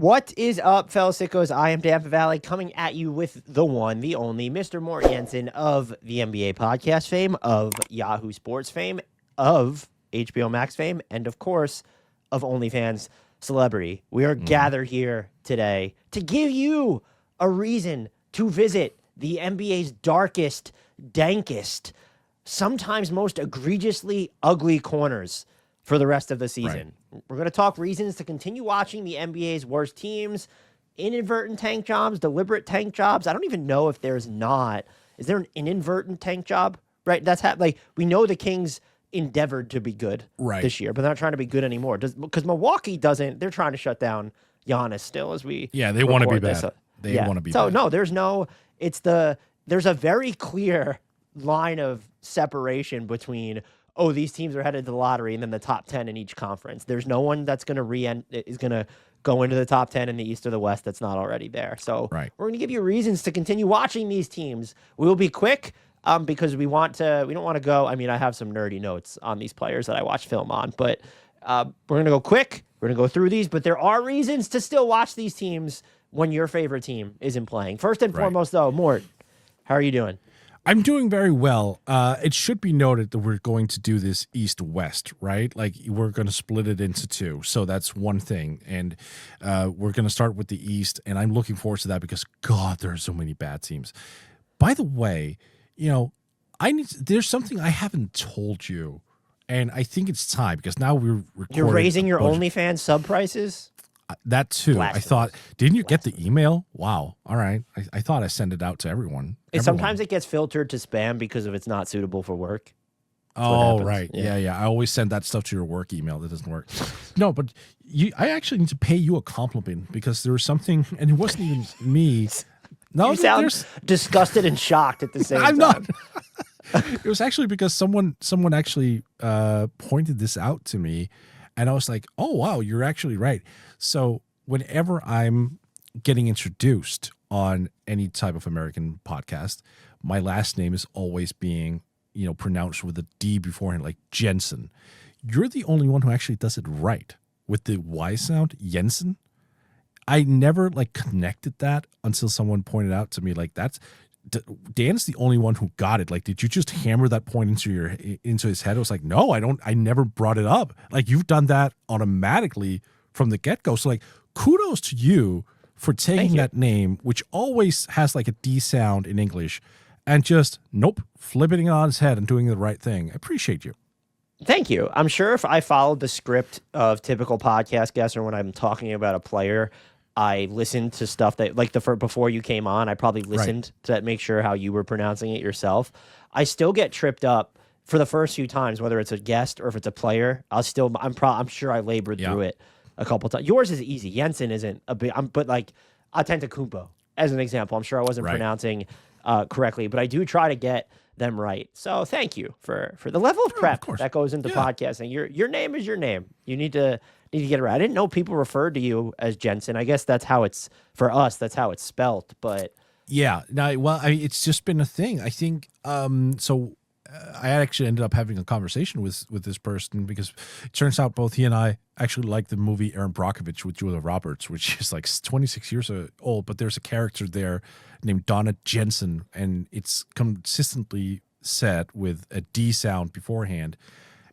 What is up, fellow sickos? I am Dan Valley coming at you with the one, the only Mr. Mort Jensen of the NBA podcast fame, of Yahoo Sports fame, of HBO Max fame, and of course, of OnlyFans celebrity. We are gathered here today to give you a reason to visit the NBA's darkest, dankest, sometimes most egregiously ugly corners for the rest of the season. Right. We're going to talk reasons to continue watching the NBA's worst teams, inadvertent tank jobs, deliberate tank jobs. I don't even know if there's not. Is there an inadvertent tank job? Right? That's like we know the Kings endeavored to be good this year, but they're not trying to be good anymore. Because Milwaukee doesn't. They're trying to shut down Giannis still as we they want to be bad. They want to be so bad. No, there's no. There's a very clear line of separation between these teams are headed to the lottery and then the top 10 in each conference. There's no one that's going to is going to go into the top 10 in the East or the West that's not already there. So we're going to give you reasons to continue watching these teams. We will be quick because we don't want to go. I mean, I have some nerdy notes on these players that I watch film on, but we're going to go quick. We're going to go through these, but there are reasons to still watch these teams when your favorite team isn't playing. First and foremost, though, Mort, how are you doing? I'm doing very well. It should be noted that we're going to do this East-West, right? Like, we're going to split it into two. So that's one thing. And we're going to start with the East, and I'm looking forward to that because, God, there are so many bad teams. By the way, there's something I haven't told you, and I think it's time because now we're recording. You're raising your OnlyFans sub prices? That too. Blasphemous. I thought, didn't you get the email? Wow. All right. I thought I sent it out to everyone. Sometimes it gets filtered to spam because if it's not suitable for work. Oh, right. Yeah. I always send that stuff to your work email. That doesn't work. No, but I actually need to pay you a compliment because there was something, and it wasn't even me. No, you sound disgusted and shocked at the same time. I'm not. It was actually because someone actually pointed this out to me. And I was like, oh, wow, you're actually right. So whenever I'm getting introduced on any type of American podcast, my last name is always being, pronounced with a D beforehand, like Jensen. You're the only one who actually does it right with the Y sound, Jensen. I never connected that until someone pointed out to me, Dan's the only one who got it. Like, did you just hammer that point into his head? I was like, no, I never brought it up. Like, you've done that automatically from the get-go. So, kudos to you for taking that name, which always has a D sound in English, and just, flipping it on his head and doing the right thing. I appreciate you. Thank you. I'm sure if I followed the script of typical podcast guests or when I'm talking about a player, I listened to stuff that before you came on, I probably listened to make sure how you were pronouncing it yourself. I still get tripped up for the first few times, whether it's a guest or if it's a player. I'm sure I labored through it a couple times. Yours is easy. Jensen isn't a big, but Antetokounmpo as an example. I'm sure I wasn't pronouncing correctly, but I do try to get them right. So thank you for the level of prep that goes into podcasting. Your name is your name. You need to get it right. I didn't know people referred to you as Jensen. I guess that's how it's for us. That's how it's spelt. But it's just been a thing. I think I actually ended up having a conversation with this person because it turns out both he and I actually like the movie Erin Brockovich with Julia Roberts, which is 26 years old. But there's a character there named Donna Jensen, and it's consistently said with a D sound beforehand.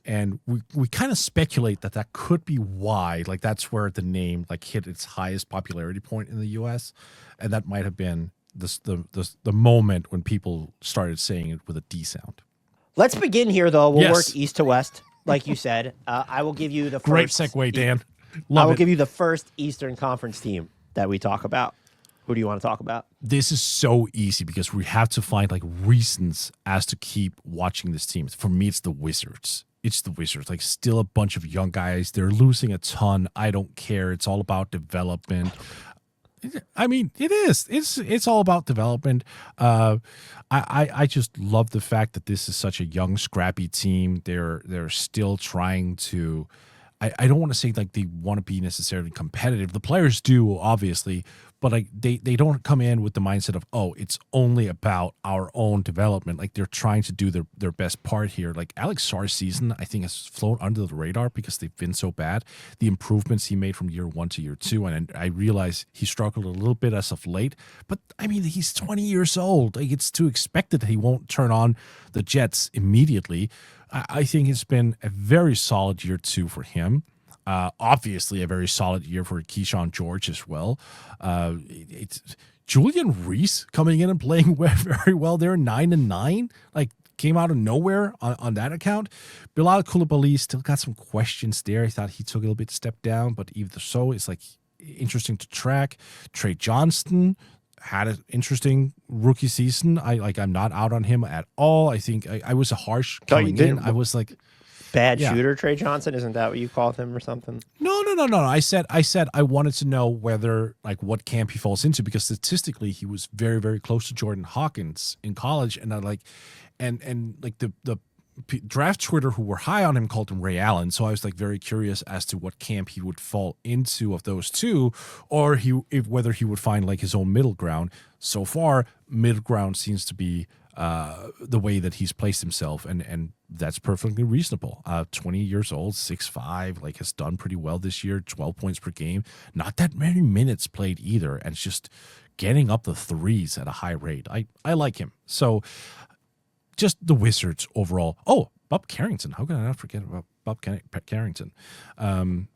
And we kind of speculate that could be why, that's where the name hit its highest popularity point in the U.S. And that might have been the moment when people started saying it with a D sound. Let's begin here, though. We'll work east to west, like you said. I will give you the first. Great segue, Dan. I will give you the first Eastern Conference team that we talk about. Who do you want to talk about? This is so easy because we have to find reasons as to keep watching this team. For me, it's the Wizards. It's the Wizards. Still a bunch of young guys. They're losing a ton. I don't care. It's all about development. I mean, it is. It's all about development. I just love the fact that this is such a young, scrappy team. They're still trying to. I don't want to say they want to be necessarily competitive. The players do, obviously, but like they don't come in with the mindset of, oh, it's only about our own development. Like they're trying to do their best part here. Like Alex Sarr's season, I think, has flown under the radar because they've been so bad. The improvements he made from year 1 to year 2, and I realize he struggled a little bit as of late, but I mean, he's 20 years old. Like it's to expect that he won't turn on the Jets immediately. I think it's been a very solid year 2 for him. Obviously, a very solid year for Keyshawn George as well. It's Julian Reese coming in and playing very well there, 9-9, like came out of nowhere on that account. Bilal Coulibaly still got some questions there. I thought he took a little bit step down, but either so, it's like interesting to track. Trey Johnston had an interesting rookie season. I'm not out on him at all. I think I was a harsh coming in. I was like. Bad shooter, Trey Johnson? Isn't that what you called him or something? No. I said I wanted to know whether, like, what camp he falls into, because statistically he was very, very close to Jordan Hawkins in college, and the draft Twitter who were high on him called him Ray Allen. So I was like very curious as to what camp he would fall into of those two, or whether he would find like his own middle ground. So far, middle ground seems to be the way that he's placed himself, and that's perfectly reasonable. 20 years old, 6'5", like has done pretty well this year, 12 points per game. Not that many minutes played either, and it's just getting up the threes at a high rate. I like him. So just the Wizards overall. Oh, Bob Carrington. How can I not forget about Bob Carrington? And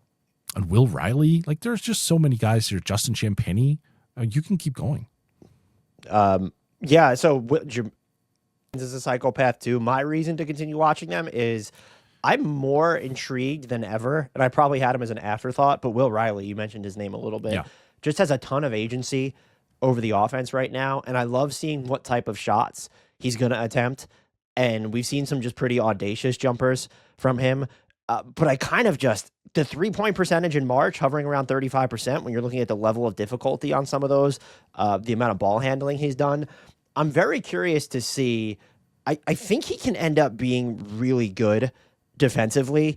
Will Riley. Like there's just so many guys here. Justin Champagnie. You can keep going. Yeah, so is a psychopath too. My reason to continue watching them is I'm more intrigued than ever, and I probably had him as an afterthought, but Will Riley, you mentioned his name a little bit, just has a ton of agency over the offense right now, and I love seeing what type of shots he's going to attempt, and we've seen some just pretty audacious jumpers from him, but I kind of just, the three-point percentage in March hovering around 35% when you're looking at the level of difficulty on some of those, the amount of ball handling he's done, I'm very curious to see. I think he can end up being really good defensively.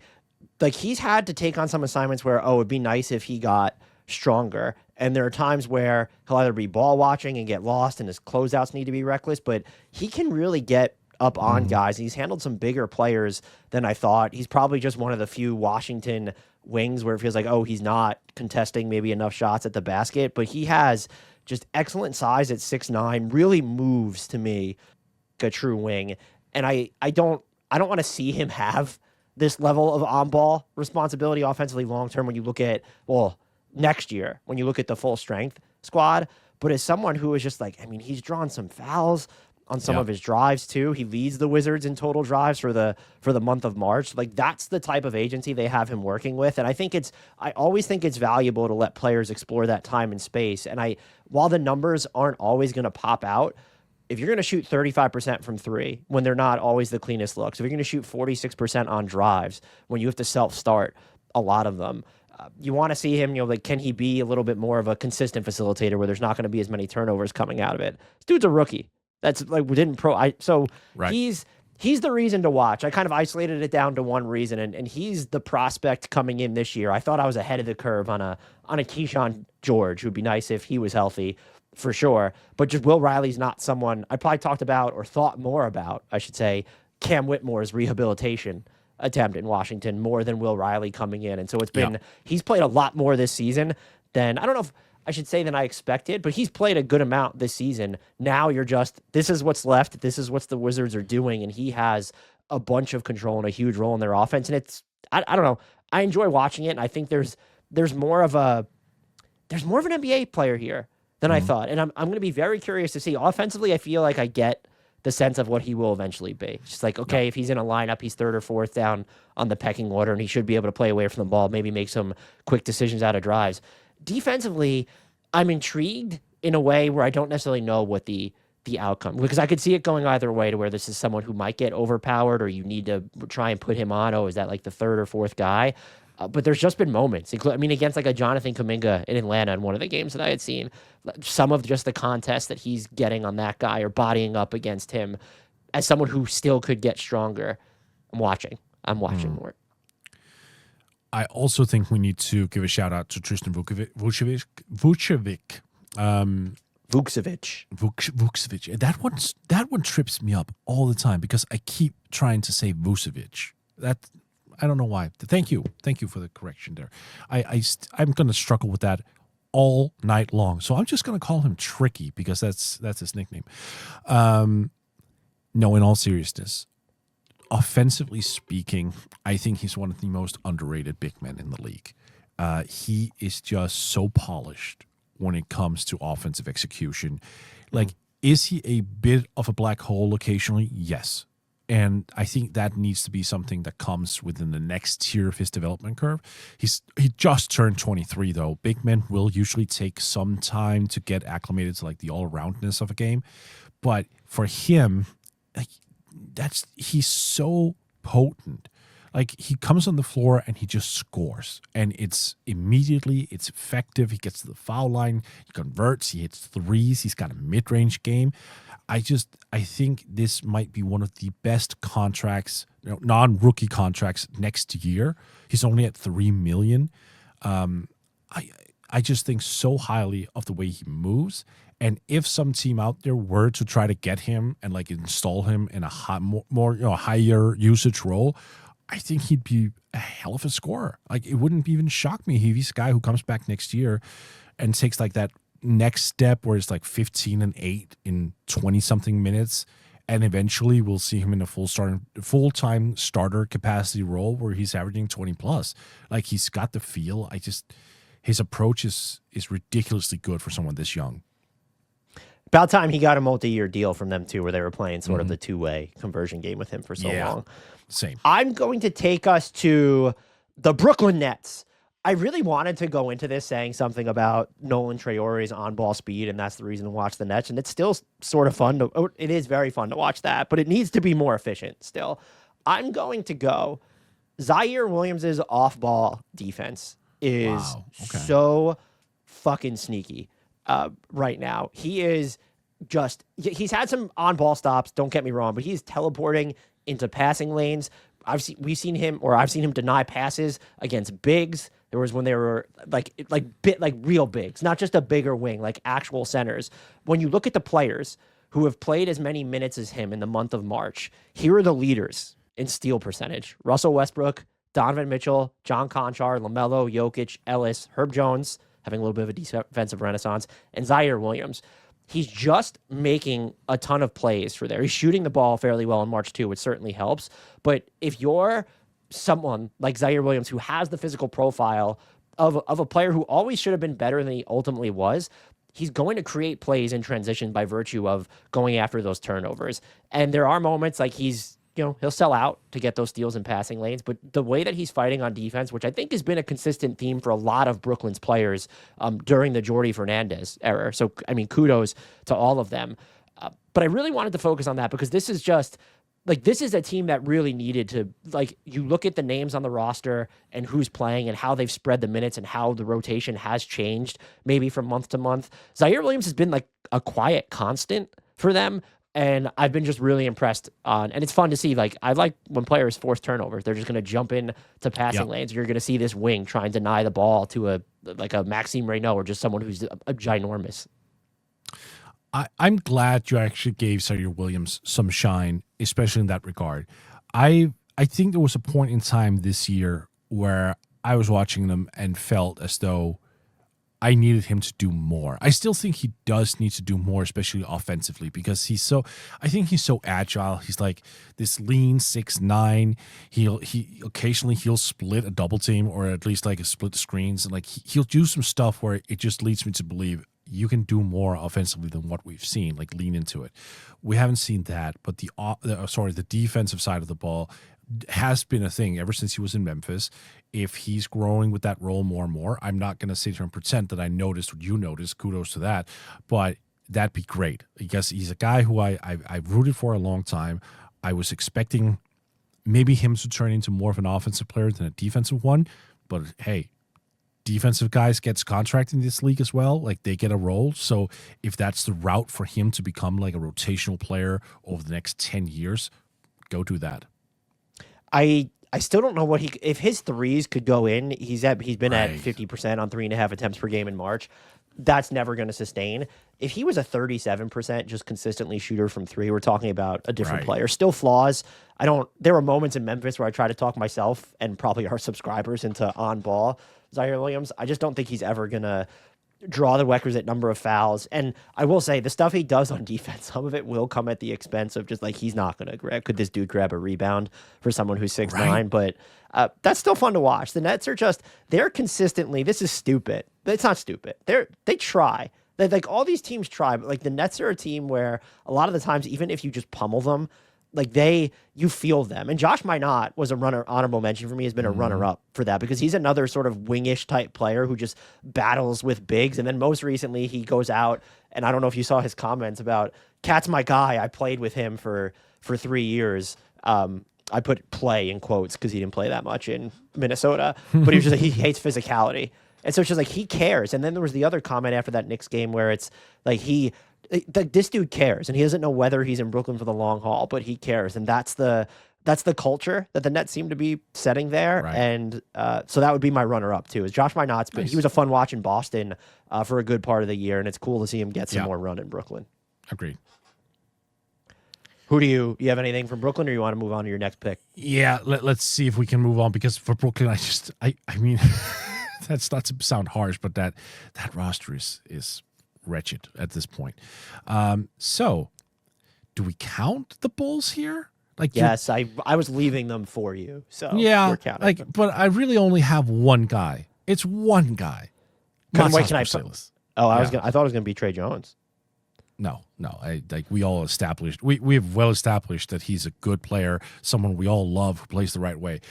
Like he's had to take on some assignments where, it'd be nice if he got stronger. And there are times where he'll either be ball watching and get lost and his closeouts need to be reckless, but he can really get up on guys. He's handled some bigger players than I thought. He's probably just one of the few Washington wings where it feels like, he's not contesting maybe enough shots at the basket, but he has just excellent size at 6'9", really moves to me like a true wing. And I don't want to see him have this level of on-ball responsibility offensively long-term when you look at, next year, when you look at the full strength squad. But as someone who is just like, he's drawn some fouls on some of his drives too. He leads the Wizards in total drives for the month of March. Like that's the type of agency they have him working with. And I always think it's valuable to let players explore that time and space. And while the numbers aren't always going to pop out, if you're going to shoot 35% from three when they're not always the cleanest looks, if you're going to shoot 46% on drives when you have to self-start a lot of them, you want to see him, can he be a little bit more of a consistent facilitator where there's not going to be as many turnovers coming out of it? This dude's a rookie. That's like we didn't right. He's the reason to watch. I kind of isolated it down to one reason, and he's the prospect coming in this year. I thought I was ahead of the curve on a Keyshawn George, who'd be nice if he was healthy for sure. But just Will Riley's not someone I probably talked about or thought more about, I should say, Cam Whitmore's rehabilitation attempt in Washington more than Will Riley coming in. And so it's been he's played a lot more this season than I don't know if I should say than I expected, but he's played a good amount this season. Now this is what's left. This is what the Wizards are doing. And he has a bunch of control and a huge role in their offense. And I don't know. I enjoy watching it. And I think there's more of an NBA player here than I thought. And I'm going to be very curious to see. Offensively, I feel like I get the sense of what he will eventually be. It's just like, okay, if he's in a lineup, he's third or fourth down on the pecking order, and he should be able to play away from the ball, maybe make some quick decisions out of drives. Defensively, I'm intrigued in a way where I don't necessarily know what the outcome, because I could see it going either way to where this is someone who might get overpowered or you need to try and put him on. Is that like the third or fourth guy? But there's just been moments, against like a Jonathan Kuminga in Atlanta in one of the games that I had seen, some of just the contests that he's getting on that guy or bodying up against him as someone who still could get stronger. I'm watching more. I also think we need to give a shout out to Tristan Vucevic. Vukcevic. Vukcevic. That one trips me up all the time because I keep trying to say Vucevic. I don't know why. Thank you for the correction there. I'm going to struggle with that all night long. So I'm just going to call him Tricky because that's his nickname. No, in all seriousness, offensively speaking, I think he's one of the most underrated big men in the league. He is just so polished when it comes to offensive execution. Like, is he a bit of a black hole occasionally? Yes. And I think that needs to be something that comes within the next tier of his development curve. He just turned 23, though. Big men will usually take some time to get acclimated to like the all-roundness of a game. But for him, like, he's so potent. Like, he comes on the floor and he just scores. And it's effective. He gets to the foul line. He converts. He hits threes. He's got a mid-range game. I think this might be one of the best contracts, non-rookie contracts next year. He's only at $3 million. I just think so highly of the way he moves. And if some team out there were to try to get him and like install him in a higher usage role, I think he'd be a hell of a scorer. Like, it wouldn't even shock me if he's a guy who comes back next year and takes like that next step where it's like 15 and 8 in 20 something minutes, and eventually we'll see him in a full-time starter capacity role where he's averaging 20 plus. Like, he's got the feel. His approach is ridiculously good for someone this young. About time he got a multi-year deal from them too, where they were playing sort of the two-way conversion game with him for so long. Same. I'm going to take us to the Brooklyn Nets. I really wanted to go into this saying something about Nolan Traore's on-ball speed, and that's the reason to watch the Nets. And it's still sort of fun. It is very fun to watch that, but it needs to be more efficient still. I'm going to go Zaire Williams' off-ball defense is so fucking sneaky right now. He is just – he's had some on-ball stops, don't get me wrong, but he's teleporting into passing lanes. I've seen him deny passes against bigs. There was when they were like real bigs, not just a bigger wing, like actual centers. When you look at the players who have played as many minutes as him in the month of March, here are the leaders in steal percentage: Russell Westbrook, Donovan Mitchell, John Conchar, LaMelo, Jokic, Ellis, Herb Jones, having a little bit of a defensive renaissance, and Zaire Williams. He's just making a ton of plays for there. He's shooting the ball fairly well in March too, which certainly helps. But if you're someone like Zaire Williams who has the physical profile of a player who always should have been better than he ultimately was, he's going to create plays in transition by virtue of going after those turnovers. And there are moments like he'll sell out to get those steals in passing lanes, but the way that he's fighting on defense, which I think has been a consistent theme for a lot of Brooklyn's players during the Jordi Fernandez era. So, I mean, kudos to all of them. But I really wanted to focus on that because this is a team that really needed to, you look at the names on the roster and who's playing and how they've spread the minutes and how the rotation has changed maybe from month to month. Zaire Williams has been like a quiet constant for them. And I've been just really impressed and it's fun to see. Like, I like when players force turnovers. They're just going to jump in to passing lanes. You're going to see this wing try and deny the ball to a Maxime Reynaud or just someone who's a ginormous. I'm glad you actually gave Zaire Williams some shine, especially in that regard. I think there was a point in time this year where I was watching them and felt as though I needed him to do more. I still think he does need to do more, especially offensively, because I think he's so agile. He's like this lean 6'9". He occasionally he'll split a double team or at least like a split screens, and like he'll do some stuff where it just leads me to believe you can do more offensively than what we've seen. Like, lean into it. We haven't seen that, but the defensive side of the ball has been a thing ever since he was in Memphis. If he's growing with that role more and more, I'm not going to sit here and pretend that I noticed what you noticed. Kudos to that. But that'd be great because he's a guy who I've rooted for a long time. I was expecting maybe him to turn into more of an offensive player than a defensive one. But hey, defensive guys gets contract in this league as well. Like, they get a role. So if that's the route for him to become like a rotational player over the next 10 years, go do that. I still don't know if his threes could go in. He's been at 50% on 3.5 attempts per game in March. that's never going to sustain. If he was a 37% just consistently shooter from three, we're talking about a different player. Still flaws. There were moments in Memphis where I try to talk myself and probably our subscribers into on ball Zaire Williams. I just don't think he's ever going to draw the requisite number of fouls. And I will say the stuff he does on defense, some of it will come at the expense of just like, he's not going to grab. Could this dude grab a rebound for someone who's 6'9"? But that's still fun to watch. The Nets are they're consistently, this is stupid. It's not stupid. They try. Like all these teams try, but like the Nets are a team where a lot of the times, even if you just pummel them, like you feel them. And Josh Minot was a honorable mention for me, has been a runner-up for that, because he's another sort of wingish type player who just battles with bigs. And then most recently he goes out, and I don't know if you saw his comments about, Cat's my guy. I played with him for 3 years. I put play in quotes because he didn't play that much in Minnesota, but he was just like, he hates physicality. And so it's just like, he cares. And then there was the other comment after that Knicks game where it's like, this dude cares, and he doesn't know whether he's in Brooklyn for the long haul, but he cares. And that's the culture that the Nets seem to be setting there. Right. And so that would be my runner-up too, is Josh Minot's. But he was a fun watch in Boston for a good part of the year, and it's cool to see him get some more run in Brooklyn. Agreed. Who do you have anything from Brooklyn, or you want to move on to your next pick? Yeah, let's see if we can move on, because for Brooklyn, I mean, that's not to sound harsh, but that roster is wretched at this point. So do we count the Bulls here? Like, yes, I was leaving them for you. So yeah, we're counting them. But I really only have one guy. It's one guy. I thought it was gonna be Trey Jones. No. We all established. We have well established that he's a good player, someone we all love who plays the right way.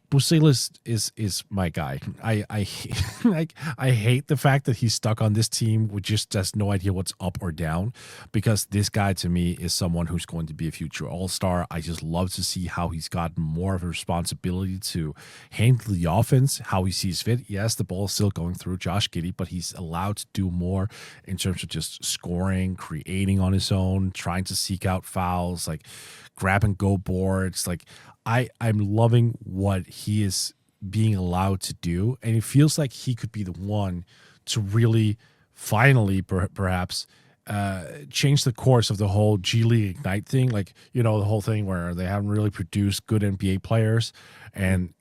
Bucelis is my guy. I hate the fact that he's stuck on this team with just has no idea what's up or down, because this guy to me is someone who's going to be a future all-star. I just love to see how he's gotten more of a responsibility to handle the offense, how he sees fit. Yes, the ball is still going through Josh Giddey, but he's allowed to do more in terms of just scoring, creating on his own, trying to seek out fouls, like grab and go boards. Like, I'm loving what he is being allowed to do, and it feels like he could be the one to really finally perhaps change the course of the whole G League Ignite thing. Like, the whole thing where they haven't really produced good NBA players, and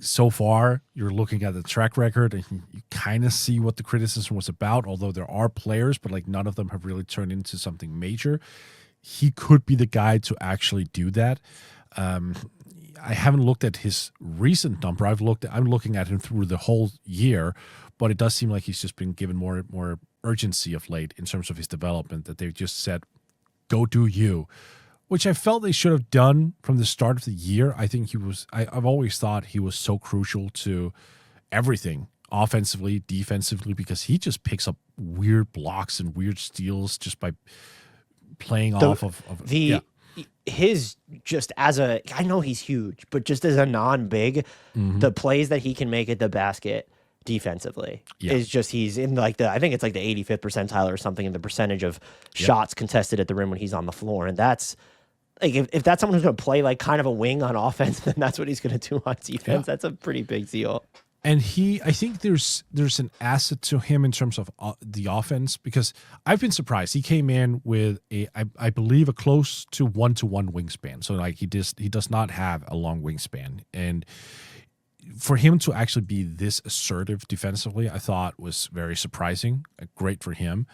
so far you're looking at the track record and you kind of see what the criticism was about, although there are players, but like none of them have really turned into something major. He could be the guy to actually do that. I haven't looked at his recent number. I'm looking at him through the whole year, but it does seem like he's just been given more urgency of late in terms of his development, that they've just said, go do you, which I felt they should have done from the start of the year. I think I've always thought he was so crucial to everything, offensively, defensively, because he just picks up weird blocks and weird steals just by playing off of his, just as I know he's huge, but just as a non-big, the plays that he can make at the basket defensively is just, he's in like I think it's like the 85th percentile or something in the percentage of shots contested at the rim when he's on the floor. And that's like, if that's someone who's going to play like kind of a wing on offense, then that's what he's going to do on defense. That's a pretty big deal. And I think there's an asset to him in terms of the offense, because I've been surprised. He came in with I believe a close to 1-to-1 wingspan. So like he does not have a long wingspan. And for him to actually be this assertive defensively, I thought was very surprising. Great for him.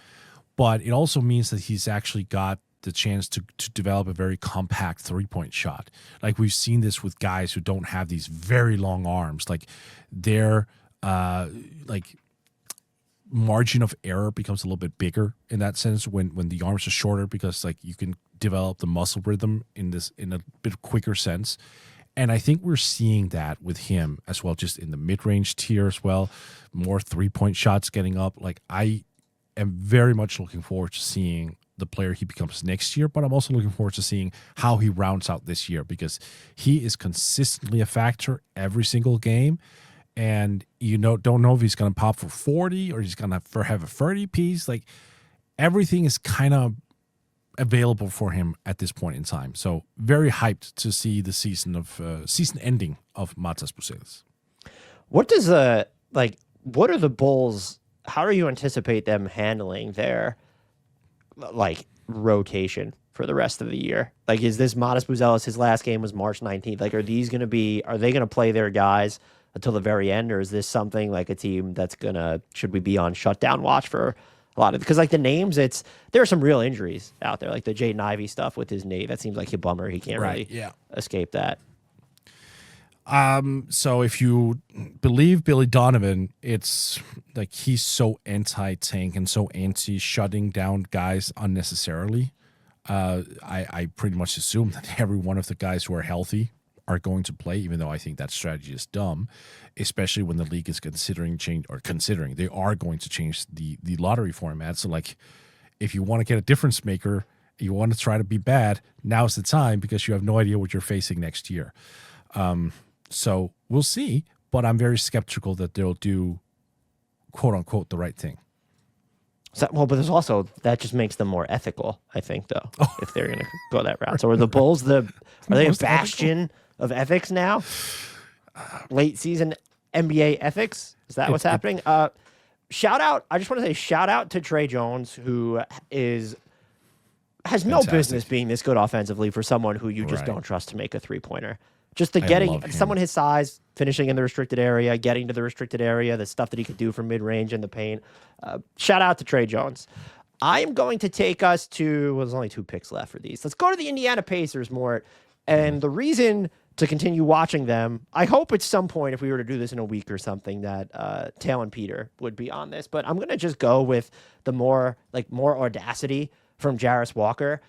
But it also means that he's actually got the chance to develop a very compact three-point shot. Like, we've seen this with guys who don't have these very long arms. Like, their margin of error becomes a little bit bigger in that sense when the arms are shorter, because like you can develop the muscle rhythm in a bit quicker sense. And I think we're seeing that with him as well, just in the mid-range tier as well. More three-point shots getting up. Like, I am very much looking forward to seeing the player he becomes next year, but I'm also looking forward to seeing how he rounds out this year, because he is consistently a factor every single game. And don't know if he's going to pop for 40 or he's going to have a 30 piece. Like, everything is kind of available for him at this point in time. So very hyped to see the season ending of Matas Bucelis. What does what are the Bulls? How do you anticipate them handling their like rotation for the rest of the year? Like, is this Modest Buzelis? His last game was March 19th. Like, are they going to play their guys until the very end, or is this something like a team that's should we be on shutdown watch for a lot of? Because like the names, there are some real injuries out there, like the Jaden Ivey stuff with his knee. That seems like a bummer. He can't really escape that. So if you believe Billy Donovan, it's like he's so anti-tank and so anti-shutting down guys unnecessarily. I pretty much assume that every one of the guys who are healthy are going to play, even though I think that strategy is dumb, especially when the league is considering they are going to change the lottery format. So like, if you want to get a difference maker, you want to try to be bad, now's the time, because you have no idea what you're facing next year. So we'll see, but I'm very skeptical that they'll do, quote unquote, the right thing. But there's also, that just makes them more ethical, I think, though, if they're going to go that route. So are the Bulls are they a bastion of ethics now? Late season NBA ethics? Is that what's happening? I just want to say shout out to Trey Jones, who has no business being this good offensively for someone who you just don't trust to make a three-pointer. Just getting someone his size, finishing in the restricted area, getting to the restricted area, the stuff that he could do from mid-range in the paint. Shout out to Trey Jones. I am going to take us to, there's only 2 picks left for these. Let's go to the Indiana Pacers, Mort. And the reason to continue watching them, I hope at some point, if we were to do this in a week or something, that Tail and Peter would be on this. But I'm going to just go with the more audacity from Jarris Walker.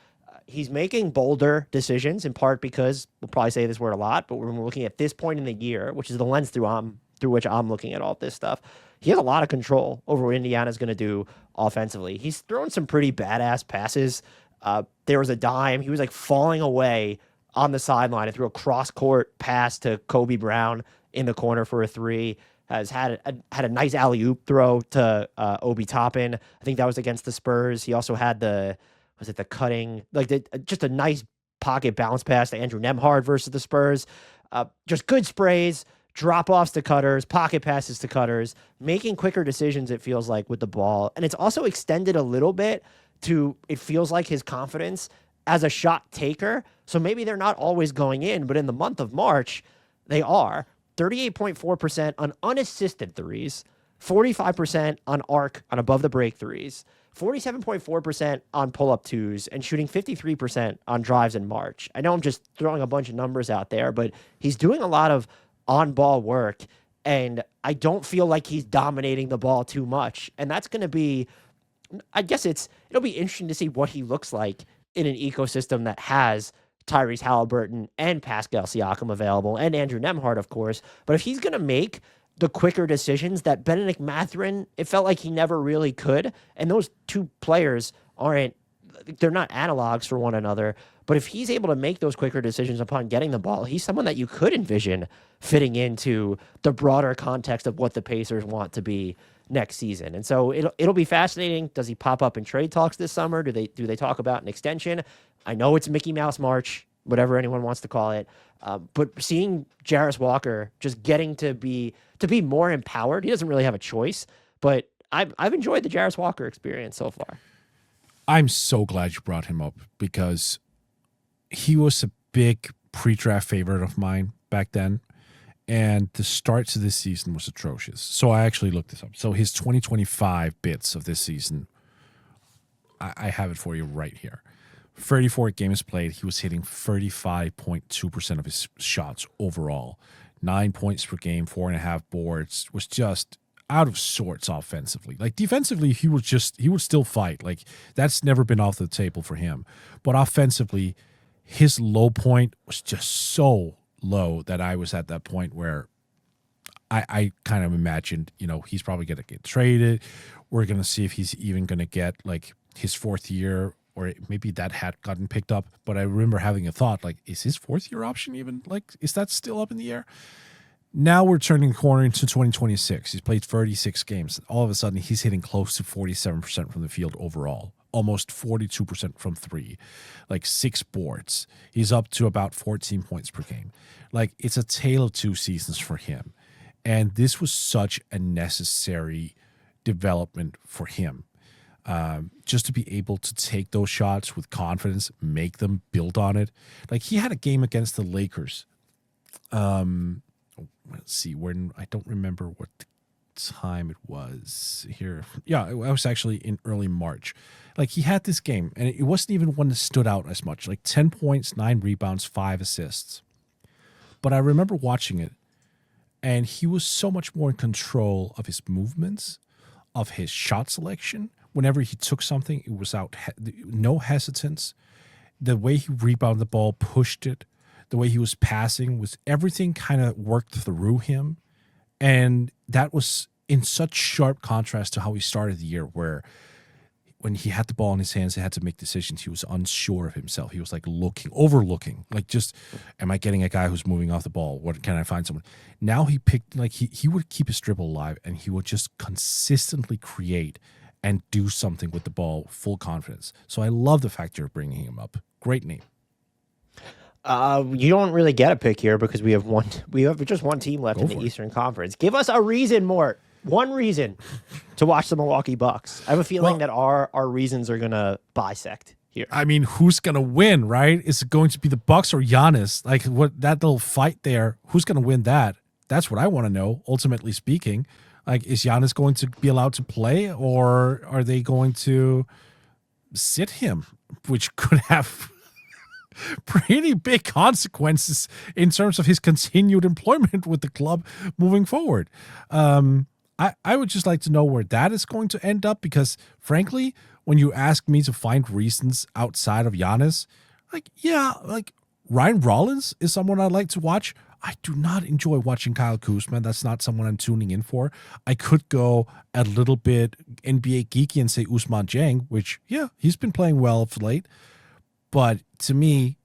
He's making bolder decisions, in part because, we'll probably say this word a lot, but when we're looking at this point in the year, which is the lens through which I'm looking at all this stuff, he has a lot of control over what Indiana's going to do offensively. He's thrown some pretty badass passes. There was a dime. He was like falling away on the sideline and threw a cross-court pass to Kobe Brown in the corner for a 3. Has had a nice alley-oop throw to Obi Toppin. I think that was against the Spurs. He also had the cutting, just a nice pocket bounce pass to Andrew Nembhard versus the Spurs. Just good sprays, drop-offs to cutters, pocket passes to cutters, making quicker decisions, it feels like, with the ball. And it's also extended a little bit to, it feels like, his confidence as a shot taker. So maybe they're not always going in, but in the month of March, they are. 38.4% on unassisted threes, 45% on arc on above-the-break threes, 47.4% on pull-up 2s, and shooting 53% on drives in March. I know I'm just throwing a bunch of numbers out there, but he's doing a lot of on-ball work, and I don't feel like he's dominating the ball too much. And that's going to be, I guess it'll be interesting to see what he looks like in an ecosystem that has Tyrese Halliburton and Pascal Siakam available, and Andrew Nembhard, of course. But if he's going to make the quicker decisions that Benedict Mathurin, it felt like he never really could. And those 2 players they're not analogs for one another. But if he's able to make those quicker decisions upon getting the ball, he's someone that you could envision fitting into the broader context of what the Pacers want to be next season. And so it'll be fascinating. Does he pop up in trade talks this summer? Do they talk about an extension? I know it's Mickey Mouse March, whatever anyone wants to call it. But seeing Jarris Walker just getting to be more empowered, he doesn't really have a choice. But I've enjoyed the Jarris Walker experience so far. I'm so glad you brought him up, because he was a big pre-draft favorite of mine back then, and the start to this season was atrocious. So I actually looked this up. So his 2025 bits of this season, I have it for you right here. 34 games played, he was hitting 35.2% of his shots overall. 9 points per game, 4.5 boards, was just out of sorts offensively. Like defensively, he would still fight. Like that's never been off the table for him. But offensively, his low point was just so low that I was at that point where I kind of imagined, he's probably going to get traded. We're going to see if he's even going to get like his 4th year, or maybe that had gotten picked up. But I remember having a thought, like, is his 4th year option even, like, is that still up in the air? Now we're turning the corner into 2026. He's played 36 games. All of a sudden, he's hitting close to 47% from the field overall, almost 42% from 3, like 6 boards. He's up to about 14 points per game. Like, it's a tale of 2 seasons for him. And this was such a necessary development for him. Just to be able to take those shots with confidence, make them, build on it. Like he had a game against the Lakers. Let's see, when I don't remember what time it was here. Yeah, I was actually in early March. Like he had this game, and it wasn't even one that stood out as much. Like 10 points, 9 rebounds, 5 assists. But I remember watching it, and he was so much more in control of his movements, of his shot selection. Whenever he took something, it was out, no hesitance. The way he rebounded the ball, pushed it, the way he was passing, was everything kind of worked through him. And that was in such sharp contrast to how he started the year, where when he had the ball in his hands, he had to make decisions. He was unsure of himself. He was like overlooking, like just, am I getting a guy who's moving off the ball? What can I find someone? Now he picked, like he would keep his dribble alive, and he would just consistently create and do something with the ball, full confidence. So I love the fact you're bringing him up. Great name. You don't really get a pick here because we have just one team left in the Eastern Conference. Give us a reason, Mort. One reason to watch the Milwaukee Bucks. I have a feeling that our reasons are gonna bisect here. I mean, who's gonna win, right? Is it going to be the Bucks or Giannis? Like what, that little fight there, who's gonna win that? That's what I want to know, ultimately speaking. Like, is Giannis going to be allowed to play, or are they going to sit him, which could have pretty big consequences in terms of his continued employment with the club moving forward. I would just like to know where that is going to end up, because frankly, when you ask me to find reasons outside of Giannis, like Ryan Rollins is someone I'd like to watch. I do not enjoy watching Kyle Kuzma. That's not someone I'm tuning in for. I could go a little bit NBA geeky and say Ousmane Dieng, which, yeah, he's been playing well of late. But to me,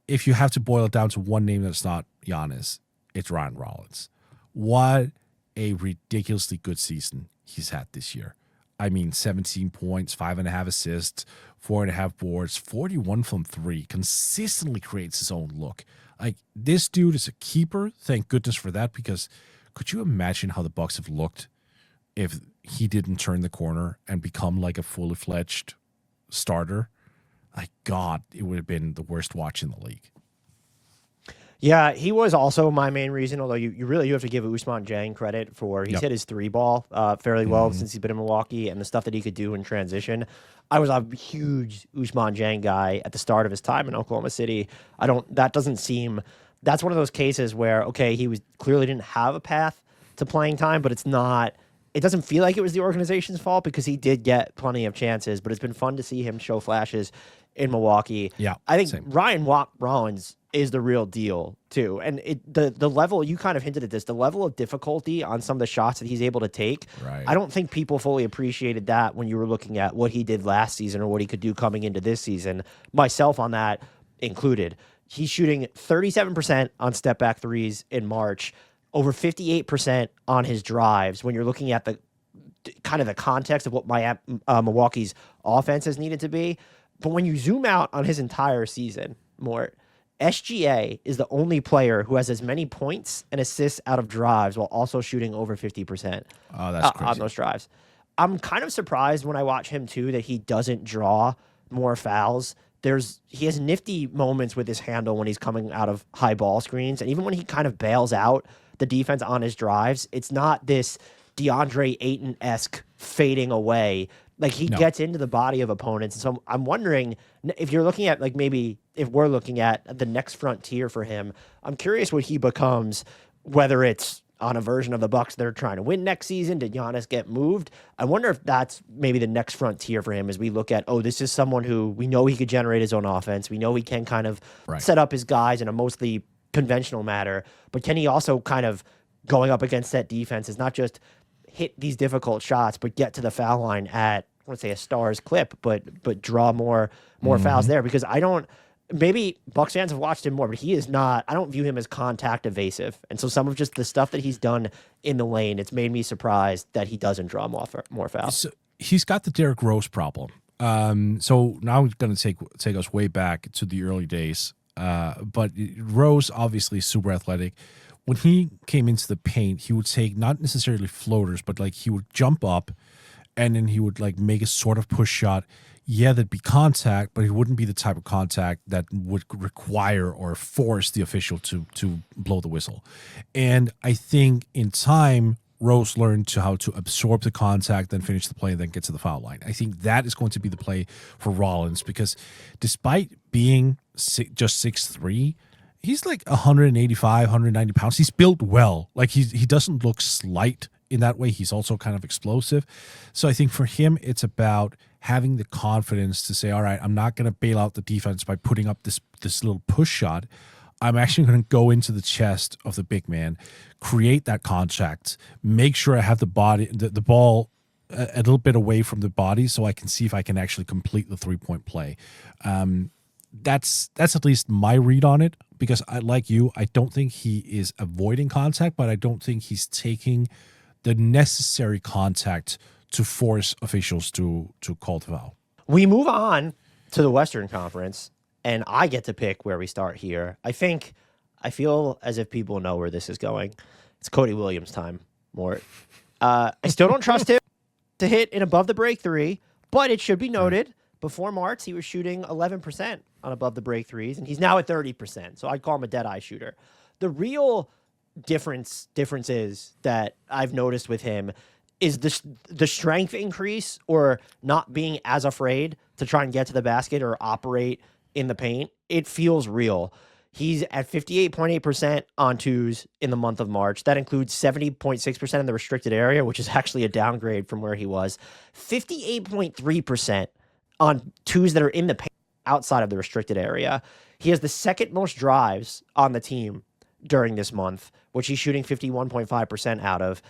if you have to boil it down to one name that's not Giannis, it's Ryan Rollins. What a ridiculously good season he's had this year. I mean, 17 points, 5.5 assists, 4.5 boards, 41 from 3, consistently creates his own look. Like, this dude is a keeper. Thank goodness for that, because could you imagine how the Bucks have looked if he didn't turn the corner and become like a fully fledged starter? Like, God, it would have been the worst watch in the league. Yeah, he was also my main reason, although you have to give Ousmane Dieng credit for he's hit his 3-ball fairly well since he's been in Milwaukee, and the stuff that he could do in transition. I was a huge Ousmane Dieng guy at the start of his time in Oklahoma City. That's one of those cases where, okay, he clearly didn't have a path to playing time, but it doesn't feel like it was the organization's fault, because he did get plenty of chances, but it's been fun to see him show flashes in Milwaukee. Yeah, I think Ryan Rollins is the real deal too. And the level, you kind of hinted at this, the level of difficulty on some of the shots that he's able to take. Right. I don't think people fully appreciated that when you were looking at what he did last season or what he could do coming into this season, myself on that included. He's shooting 37% on step back threes in March, over 58% on his drives. When you're looking at the kind of the context of what Milwaukee's offense has needed to be. But when you zoom out on his entire season, Mort, SGA is the only player who has as many points and assists out of drives while also shooting over 50% on those drives. I'm kind of surprised when I watch him too that he doesn't draw more fouls. He has nifty moments with his handle when he's coming out of high ball screens, and even when he kind of bails out the defense on his drives, it's not this DeAndre Ayton-esque fading away. Like, he gets into the body of opponents. And so I'm wondering if you're looking at, like, maybe if we're looking at the next frontier for him, I'm curious what he becomes, whether it's on a version of the Bucks they're trying to win next season. Did Giannis get moved? I wonder if that's maybe the next frontier for him as we look at, this is someone who we know he could generate his own offense. We know he can kind of set up his guys in a mostly conventional manner, but can he also kind of, going up against that defense, is not just hit these difficult shots, but get to the foul line at, I wouldn't say a star's clip, but draw more fouls there, because maybe Bucks fans have watched him more, but he is not, I don't view him as contact evasive. And so some of just the stuff that he's done in the lane, it's made me surprised that he doesn't draw more fouls. So he's got the Derrick Rose problem. So now I'm going to take us way back to the early days. But Rose, obviously super athletic. when he came into the paint, he would take not necessarily floaters, but like he would jump up and then he would like make a sort of push shot. Yeah, there'd be contact, but it wouldn't be the type of contact that would require or force the official to blow the whistle. And I think in time, Rose learned how to absorb the contact, then finish the play, and then get to the foul line. I think that is going to be the play for Rollins because despite being just 6'3", he's like 185, 190 pounds. He's built well. Like he doesn't look slight in that way. He's also kind of explosive. So I think for him, it's about having the confidence to say, all right, I'm not going to bail out the defense by putting up this little push shot. I'm actually going to go into the chest of the big man, create that contact, make sure I have the ball a little bit away from the body so I can see if I can actually complete the 3-point play. That's at least my read on it because like you, I don't think he is avoiding contact, but I don't think he's taking the necessary contact to force officials to call the foul. We move on to the Western Conference, and I get to pick where we start here. I feel as if people know where this is going. It's Cody Williams time, Mort. I still don't trust him to hit an above the break three, but it should be noted before March, he was shooting 11% on above the break threes, and he's now at 30%. So I'd call him a dead eye shooter. The real difference is that I've noticed with him is the strength increase or not being as afraid to try and get to the basket or operate in the paint. It feels real. He's at 58.8% on twos in the month of March. That includes 70.6% in the restricted area, which is actually a downgrade from where he was. 58.3% on twos that are in the paint outside of the restricted area. He has the second most drives on the team during this month, which he's shooting 51.5% out of.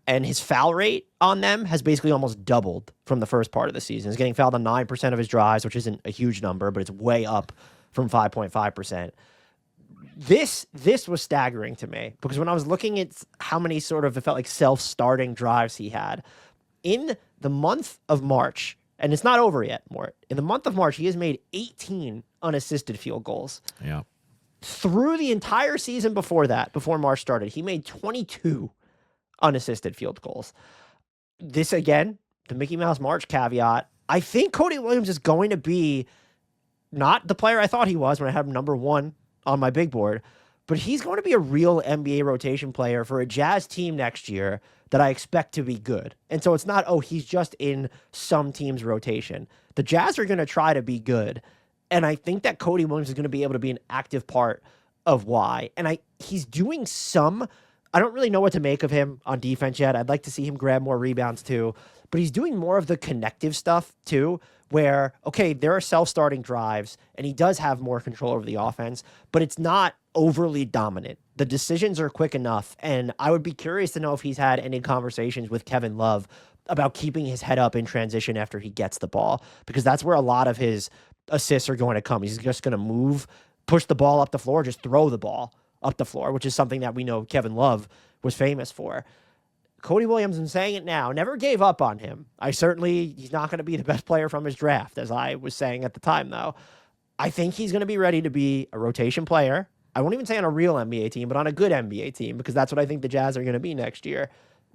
And his foul rate on them has basically almost doubled from the first part of the season. He's getting fouled on 9% of his drives, which isn't a huge number, but it's way up from 5.5%. This was staggering to me because when I was looking at how many sort of, it felt like self-starting drives he had in the month of March, and it's not over yet, Mort. In the month of March, he has made 18 unassisted field goals. Yeah. Through the entire season before that, before March started, he made 22 unassisted field goals. This, again, the Mickey Mouse March caveat. I think Cody Williams is going to be not the player I thought he was when I had him number one on my big board, but he's going to be a real NBA rotation player for a Jazz team next year that I expect to be good. And so it's not, oh, he's just in some team's rotation. The Jazz are going to try to be good. And I think that Cody Williams is going to be able to be an active part of why. And he's doing some, I don't really know what to make of him on defense yet. I'd like to see him grab more rebounds too. But he's doing more of the connective stuff too, where, okay, there are self-starting drives, and he does have more control over the offense, but it's not overly dominant. The decisions are quick enough, and I would be curious to know if he's had any conversations with Kevin Love about keeping his head up in transition after he gets the ball, because that's where a lot of his assists are going to come. He's just going to move, push the ball up the floor, just throw the ball up the floor, which is something that we know Kevin Love was famous for. Cody Williams, I'm saying it now, never gave up on him. He's not going to be the best player from his draft, as I was saying at the time, though. I think he's going to be ready to be a rotation player. I won't even say on a real NBA team, but on a good NBA team, because that's what I think the Jazz are going to be next year,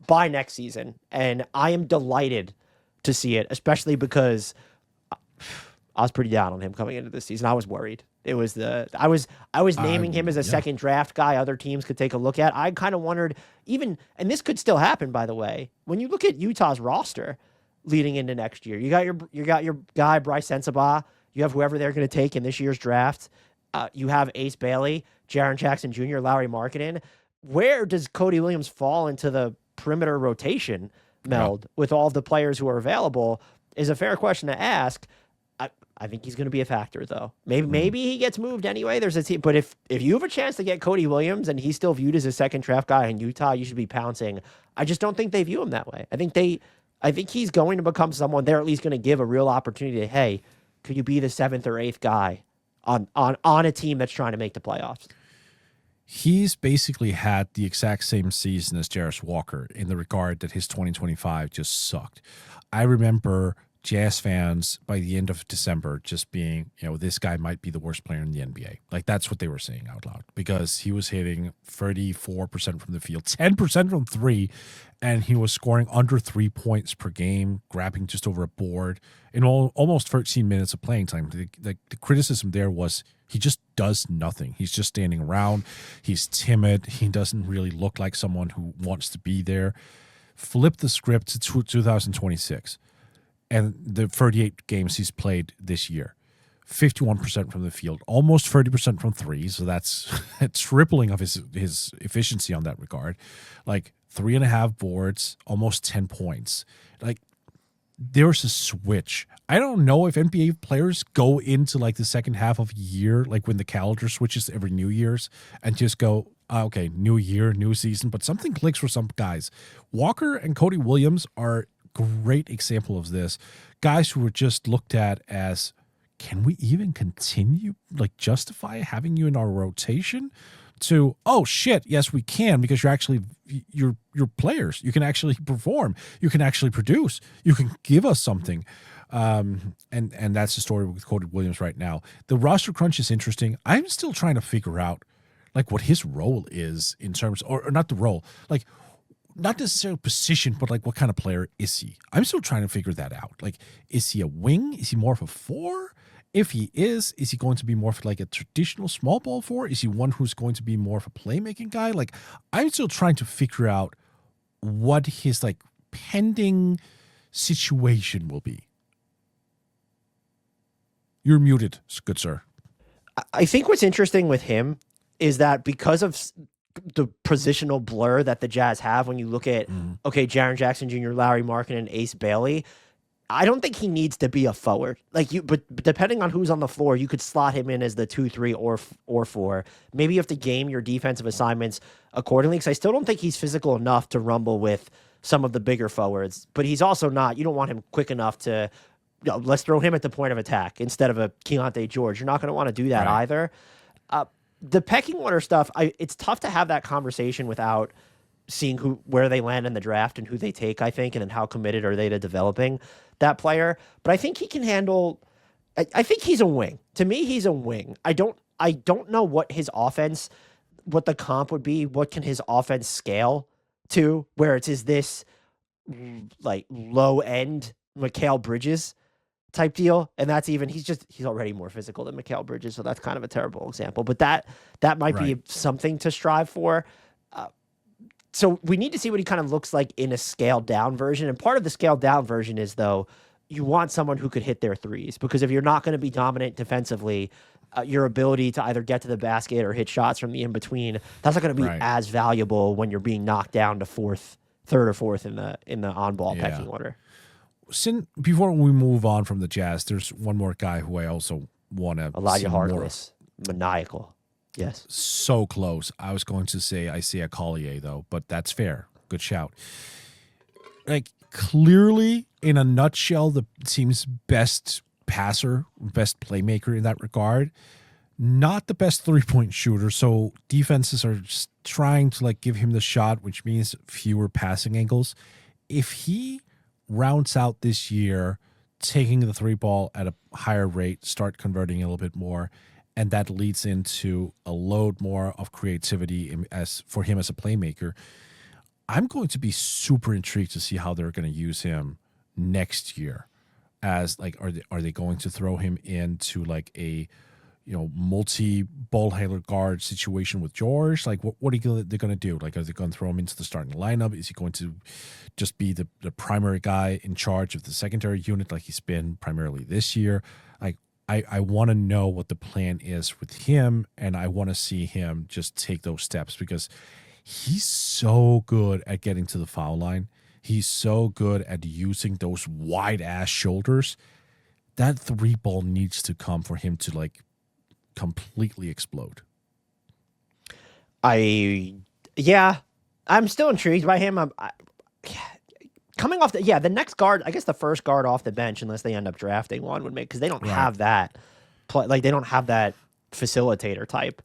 by next season. And I am delighted to see it, especially because I was pretty down on him coming into this season. I was worried. It was I was naming him as a second draft guy other teams could take a look at. I kind of wondered even, and this could still happen, by the way, when you look at Utah's roster leading into next year. You got your guy Bryce Sensabaugh. You have whoever they're going to take in this year's draft. You have Ace Bailey, Jaren Jackson Jr., Lauri Markkanen. Where does Cody Williams fall into the perimeter rotation meld with all of the players who are available is a fair question to ask. I think he's going to be a factor, though. Maybe he gets moved anyway. There's a team, but if you have a chance to get Cody Williams and he's still viewed as a second draft guy in Utah, you should be pouncing. I just don't think they view him that way. I think he's going to become someone they're at least going to give a real opportunity to, hey, could you be the seventh or eighth guy on a team that's trying to make the playoffs? He's basically had the exact same season as Jarris Walker in the regard that his 2025 just sucked. I remember Jazz fans by the end of December just being, this guy might be the worst player in the NBA. Like, that's what they were saying out loud, because he was hitting 34% from the field, 10% from three, and he was scoring under 3 points per game, grabbing just over a board in almost 13 minutes of playing time. The criticism there was he just does nothing. He's just standing around. He's timid. He doesn't really look like someone who wants to be there. Flip the script to 2026. And the 38 games he's played this year, 51% from the field, almost 30% from three. So that's a tripling of his efficiency on that regard. Like 3.5 boards, almost 10 points. Like, there's a switch. I don't know if NBA players go into like the second half of a year, like when the calendar switches every New Year's, and just go, okay, new year, new season. But something clicks for some guys. Walker and Cody Williams are great example of this. Guys who were just looked at as, can we even continue, like, justify having you in our rotation? To, oh shit, yes we can, because you're players. You can actually perform. You can actually produce. You can give us something. And that's the story with Cody Williams right now. The roster crunch is interesting. I'm still trying to figure out like what his role is in terms, or not the role, like, not necessarily position, but like what kind of player is he? I'm still trying to figure that out. Like, is he a wing? Is he more of a four? If he is he going to be more of like a traditional small ball four? Is he one who's going to be more of a playmaking guy? Like, I'm still trying to figure out what his like pending situation will be. You're muted, good sir. I think what's interesting with him is that because of the positional blur that the Jazz have, when you look at, okay, Jaren Jackson Jr., Larry Markin, and Ace Bailey, I don't think he needs to be a forward. But depending on who's on the floor, you could slot him in as the 2, 3, or 4. Maybe you have to game your defensive assignments accordingly, because I still don't think he's physical enough to rumble with some of the bigger forwards. But he's also not, you don't want him quick enough to, let's throw him at the point of attack instead of a Keontae George. You're not going to want to do that either. The pecking order stuff, it's tough to have that conversation without seeing where they land in the draft and who they take, I think, and then how committed are they to developing that player. But I think he can handle. I think he's a wing. To me, he's a wing. I don't know what his offense, what the comp would be. What can his offense scale to? Where is this like low end Mikal Bridges type deal, and that's even he's already more physical than Mikal Bridges, so that's kind of a terrible example. But that might be something to strive for. So we need to see what he kind of looks like in a scaled down version. And part of the scaled down version is, though, you want someone who could hit their threes, because if you're not going to be dominant defensively, your ability to either get to the basket or hit shots from the in between, that's not going to be as valuable when you're being knocked down to third or fourth in the on ball pecking order. Before we move on from the Jazz, there's one more guy who I also want to Elijah Harkless, maniacal. Yes. So close. I was going to say Isaiah Collier, though, but that's fair. Good shout. Like, clearly, in a nutshell, the team's best passer, best playmaker in that regard. Not the best three-point shooter, so defenses are just trying to like give him the shot, which means fewer passing angles. If he rounds out this year, taking the three ball at a higher rate, start converting a little bit more, and that leads into a load more of creativity for him as a playmaker, I'm going to be super intrigued to see how they're going to use him next year. As like, are they going to throw him into like a multi-ball handler guard situation with George? Like, what are they going to do? Like, are they going to throw him into the starting lineup? Is he going to just be the primary guy in charge of the secondary unit like he's been primarily this year? Like, I want to know what the plan is with him, and I want to see him just take those steps, because he's so good at getting to the foul line. He's so good at using those wide-ass shoulders. That three ball needs to come for him to, like, completely explode. I'm still intrigued by him. Coming off the next guard, I guess the first guard off the bench, unless they end up drafting one, would make, because they don't have that they don't have that facilitator type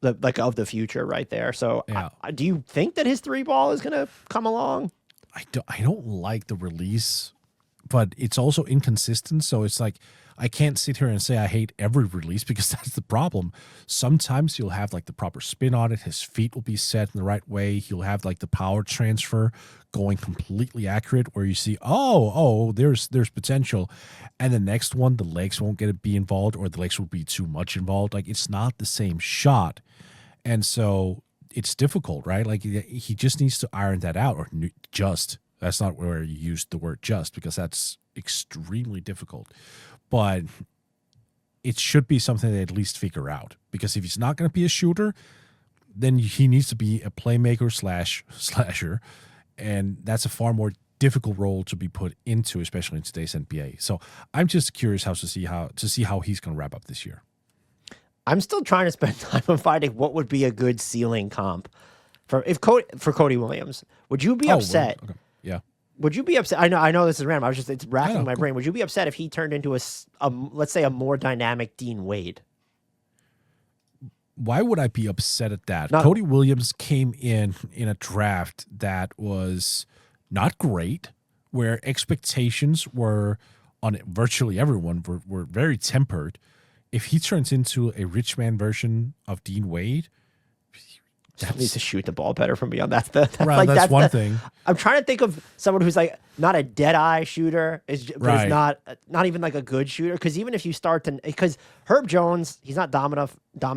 of the future right there. So do you think that his three ball is going to come along? I don't like the release but it's also inconsistent. So it's like I can't sit here and say I hate every release because that's the problem. Sometimes you'll have like the proper spin on it. His feet will be set in the right way. He'll have like the power transfer going completely accurate where you see, there's potential. And the next one, the legs won't be involved, or the legs will be too much involved. Like it's not the same shot. And so it's difficult, right? Like he just needs to iron that out, or just. That's not where you use the word just, because that's extremely difficult. But it should be something they at least figure out. Because if he's not going to be a shooter, then he needs to be a playmaker slasher. And that's a far more difficult role to be put into, especially in today's NBA. So I'm just curious to see how he's going to wrap up this year. I'm still trying to spend time on finding what would be a good ceiling comp for Cody Williams. Would you be upset? Okay. Yeah. Would you be upset? I know this is random. It's racking my brain. Would you be upset if he turned into let's say a more dynamic Dean Wade? Why would I be upset at that? Cody Williams came in a draft that was not great, where expectations were on virtually everyone were very tempered. If he turns into a rich man version of Dean Wade, needs to shoot the ball better from beyond. That's one thing. I'm trying to think of someone who's like not a dead eye shooter, is not even like a good shooter. Because even if you start to, because Herb Jones, he's not dominant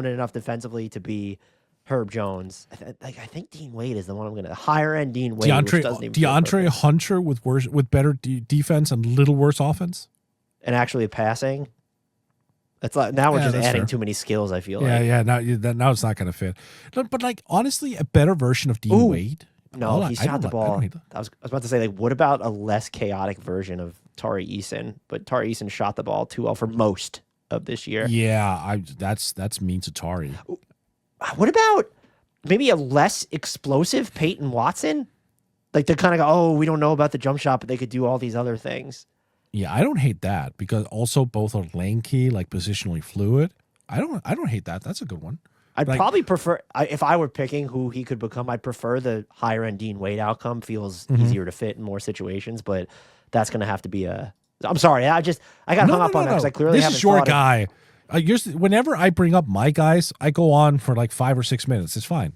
enough defensively to be Herb Jones. I think Dean Wade is the one I'm going to higher end. Dean Wade, DeAndre Hunter with better defense and little worse offense, and actually passing. It's like now we're just adding too many skills. I feel like. Yeah. Now it's not going to fit. But like honestly, a better version of Dean Wade. No, he shot the ball. I was about to say, like, what about a less chaotic version of Tari Eason? But Tari Eason shot the ball too well for most of this year. Yeah, that's mean to Tari. What about maybe a less explosive Peyton Watson? Like to kind of go, we don't know about the jump shot, but they could do all these other things. Yeah, I don't hate that because also both are lanky, like positionally fluid. I don't hate that. That's a good one. I'd probably prefer, if I were picking who he could become, I'd prefer the higher end Dean Wade outcome. Feels easier to fit in more situations, but that's going to have to be I'm sorry, I got hung up on that because I clearly haven't. This is your guy. Whenever I bring up my guys, I go on for like 5 or 6 minutes. It's fine.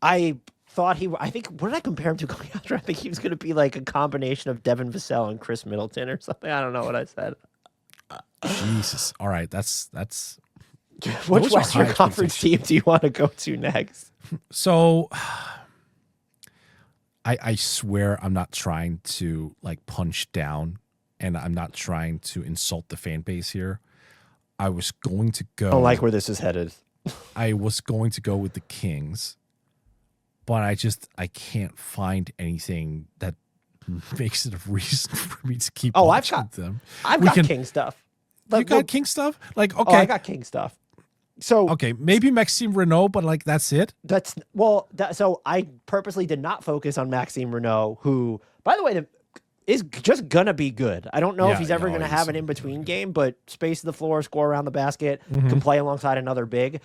I think, what did I compare him to going out there? I think he was going to be like a combination of Devin Vassell and Chris Middleton or something. I don't know what I said. Jesus. All right. That's which Western Conference team do you want to go to next? So I swear I'm not trying to like punch down, and I'm not trying to insult the fan base here. I was going to go. I don't like where this is headed. I was going to go with the Kings. But I can't find anything that makes it a reason for me to keep watching them. I've got King stuff. You got King stuff? Like, okay. I got King stuff. So okay, maybe Maxime Renaud, but like that's it? So I purposely did not focus on Maxime Renaud, who, by the way, is just gonna be good. I don't know if he's ever gonna have an in-between game, but space the floor, score around the basket, can play alongside another big.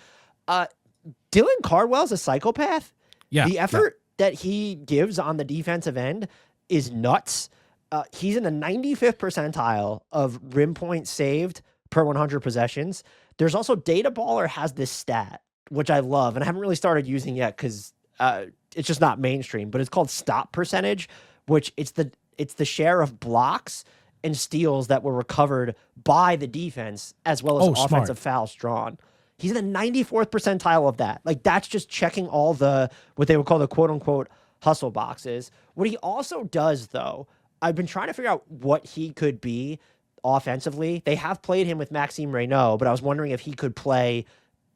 Dylan Cardwell's a psychopath. Yeah, the effort that he gives on the defensive end is nuts. He's in the 95th percentile of rim points saved per 100 possessions. There's also Data Baller has this stat, which I love, and I haven't really started using yet because it's just not mainstream, but it's called stop percentage, which it's the share of blocks and steals that were recovered by the defense as well as offensive fouls drawn. He's in the 94th percentile of that. Like, that's just checking all what they would call the quote-unquote hustle boxes. What he also does, though, I've been trying to figure out what he could be offensively. They have played him with Maxime Renaud, but I was wondering if he could play,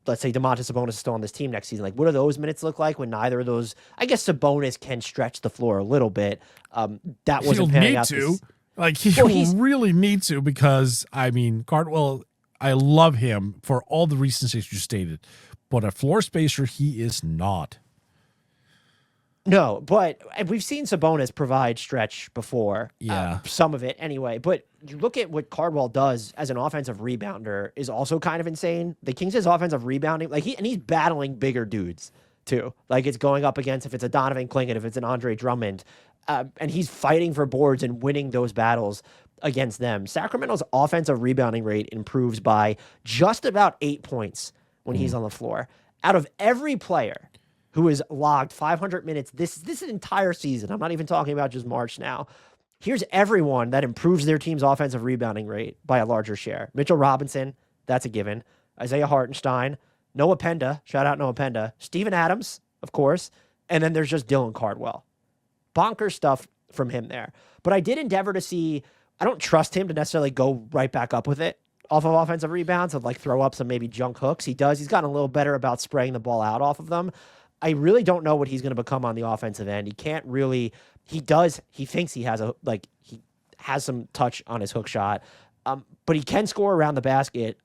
let's say Domantas Sabonis is still on this team next season. Like, what do those minutes look like when neither of those... I guess Sabonis can stretch the floor a little bit. That wasn't panning out. He'll really need to because, I mean, Cardwell... I love him for all the reasons that you stated, but a floor spacer, he is not. No, but we've seen Sabonis provide stretch before. Yeah. Some of it anyway. But you look at what Cardwell does as an offensive rebounder is also kind of insane. The Kings' offensive rebounding, he's battling bigger dudes too. Like, it's going up against, if it's a Donovan Clingan, if it's an Andre Drummond, and he's fighting for boards and winning those battles against them. Sacramento's offensive rebounding rate improves by just about 8 points when he's on the floor. Out of every player who has logged 500 minutes this entire season, I'm not even talking about just March now, here's everyone that improves their team's offensive rebounding rate by a larger share. Mitchell Robinson, that's a given. Isaiah Hartenstein, Noah Penda, shout out Noah Penda, Steven Adams, of course, and then there's just Dylan Cardwell. Bonkers stuff from him there. But I did endeavor to see, I don't trust him to necessarily go right back up with it off of offensive rebounds, of like throw up some maybe junk hooks. He does. He's gotten a little better about spraying the ball out off of them. I really don't know what he's going to become on the offensive end. He can't really, he thinks he has he has some touch on his hook shot, but he can score around the basket.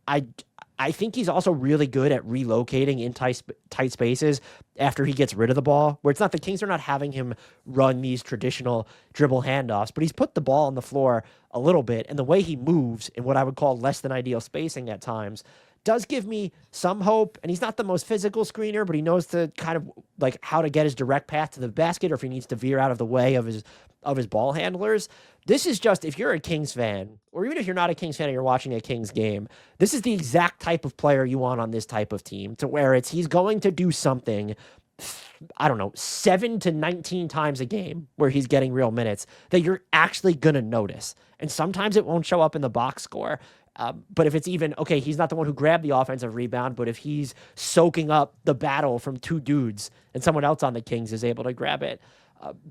I think he's also really good at relocating in tight spaces after he gets rid of the ball, where it's not, the Kings are not having him run these traditional dribble handoffs, but he's put the ball on the floor a little bit, and the way he moves in what I would call less than ideal spacing at times does give me some hope. And he's not the most physical screener, but he knows to kind of like how to get his direct path to the basket, or if he needs to veer out of the way of his ball handlers. This is just, if you're a Kings fan, or even if you're not a Kings fan and you're watching a Kings game, this is the exact type of player you want on this type of team, to where he's going to do something, I don't know, 7 to 19 times a game where he's getting real minutes that you're actually going to notice. And sometimes it won't show up in the box score. But if it's even, okay, he's not the one who grabbed the offensive rebound, but if he's soaking up the battle from two dudes and someone else on the Kings is able to grab it.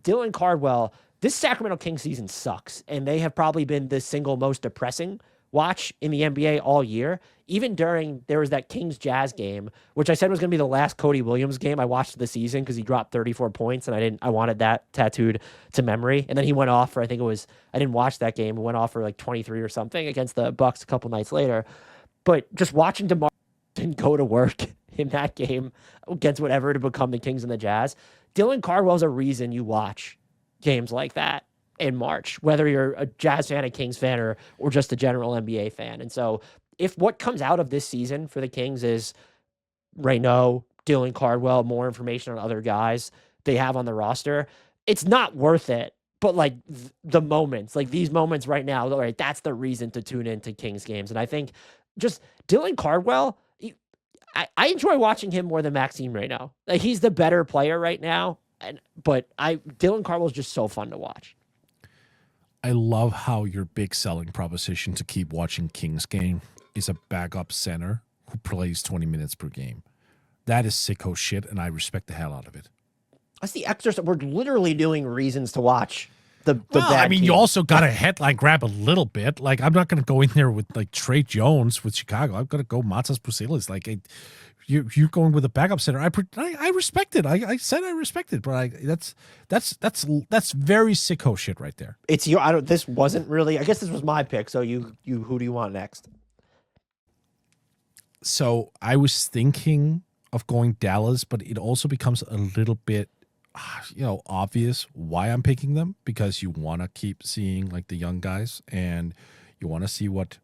Dylan Cardwell, this Sacramento Kings season sucks, and they have probably been the single most depressing watch in the NBA all year. Even there was that Kings Jazz game, which I said was going to be the last Cody Williams game I watched of the season because he dropped 34 points, and I wanted that tattooed to memory. And then he went off for, I didn't watch that game, went off for like 23 or something against the Bucks a couple nights later. But just watching DeMar go to work in that game against whatever to become the Kings and the Jazz, Dylan Cardwell's a reason you watch games like that in March, whether you're a Jazz fan, a Kings fan, or just a general NBA fan. And so if what comes out of this season for the Kings is Reynaud, Dylan Cardwell, more information on other guys they have on the roster, it's not worth it. But like the moments, like these moments right now, right, that's the reason to tune into Kings games. And I think just Dylan Cardwell, I enjoy watching him more than Maxime Reynaud. Like, he's the better player right now. But Dylan Cardwell is just so fun to watch. I love how your big selling proposition to keep watching Kings game is a backup center who plays 20 minutes per game. That is sicko shit, and I respect the hell out of it. That's the extra stuff. We're literally doing reasons to watch the bad I mean, team. you also got to headline grab a little bit. Like, I'm not going to go in there with like Trey Jones with Chicago. I'm going to go Matas Pusilis. Like, you're going with a backup center. I respect it. I said I respect it, but that's very sicko shit right there. It's this wasn't really. I guess this was my pick. So who do you want next? So I was thinking of going Dallas, but it also becomes a little bit, obvious why I'm picking them, because you want to keep seeing like the young guys, and you want to see what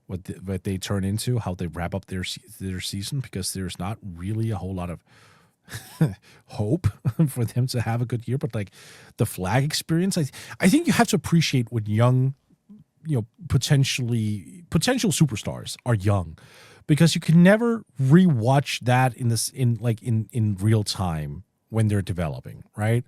they turn into, how they wrap up their season, because there's not really a whole lot of hope for them to have a good year. But like the flag experience, I think you have to appreciate when young, potential superstars are young, because you can never rewatch that in real time when they're developing, right?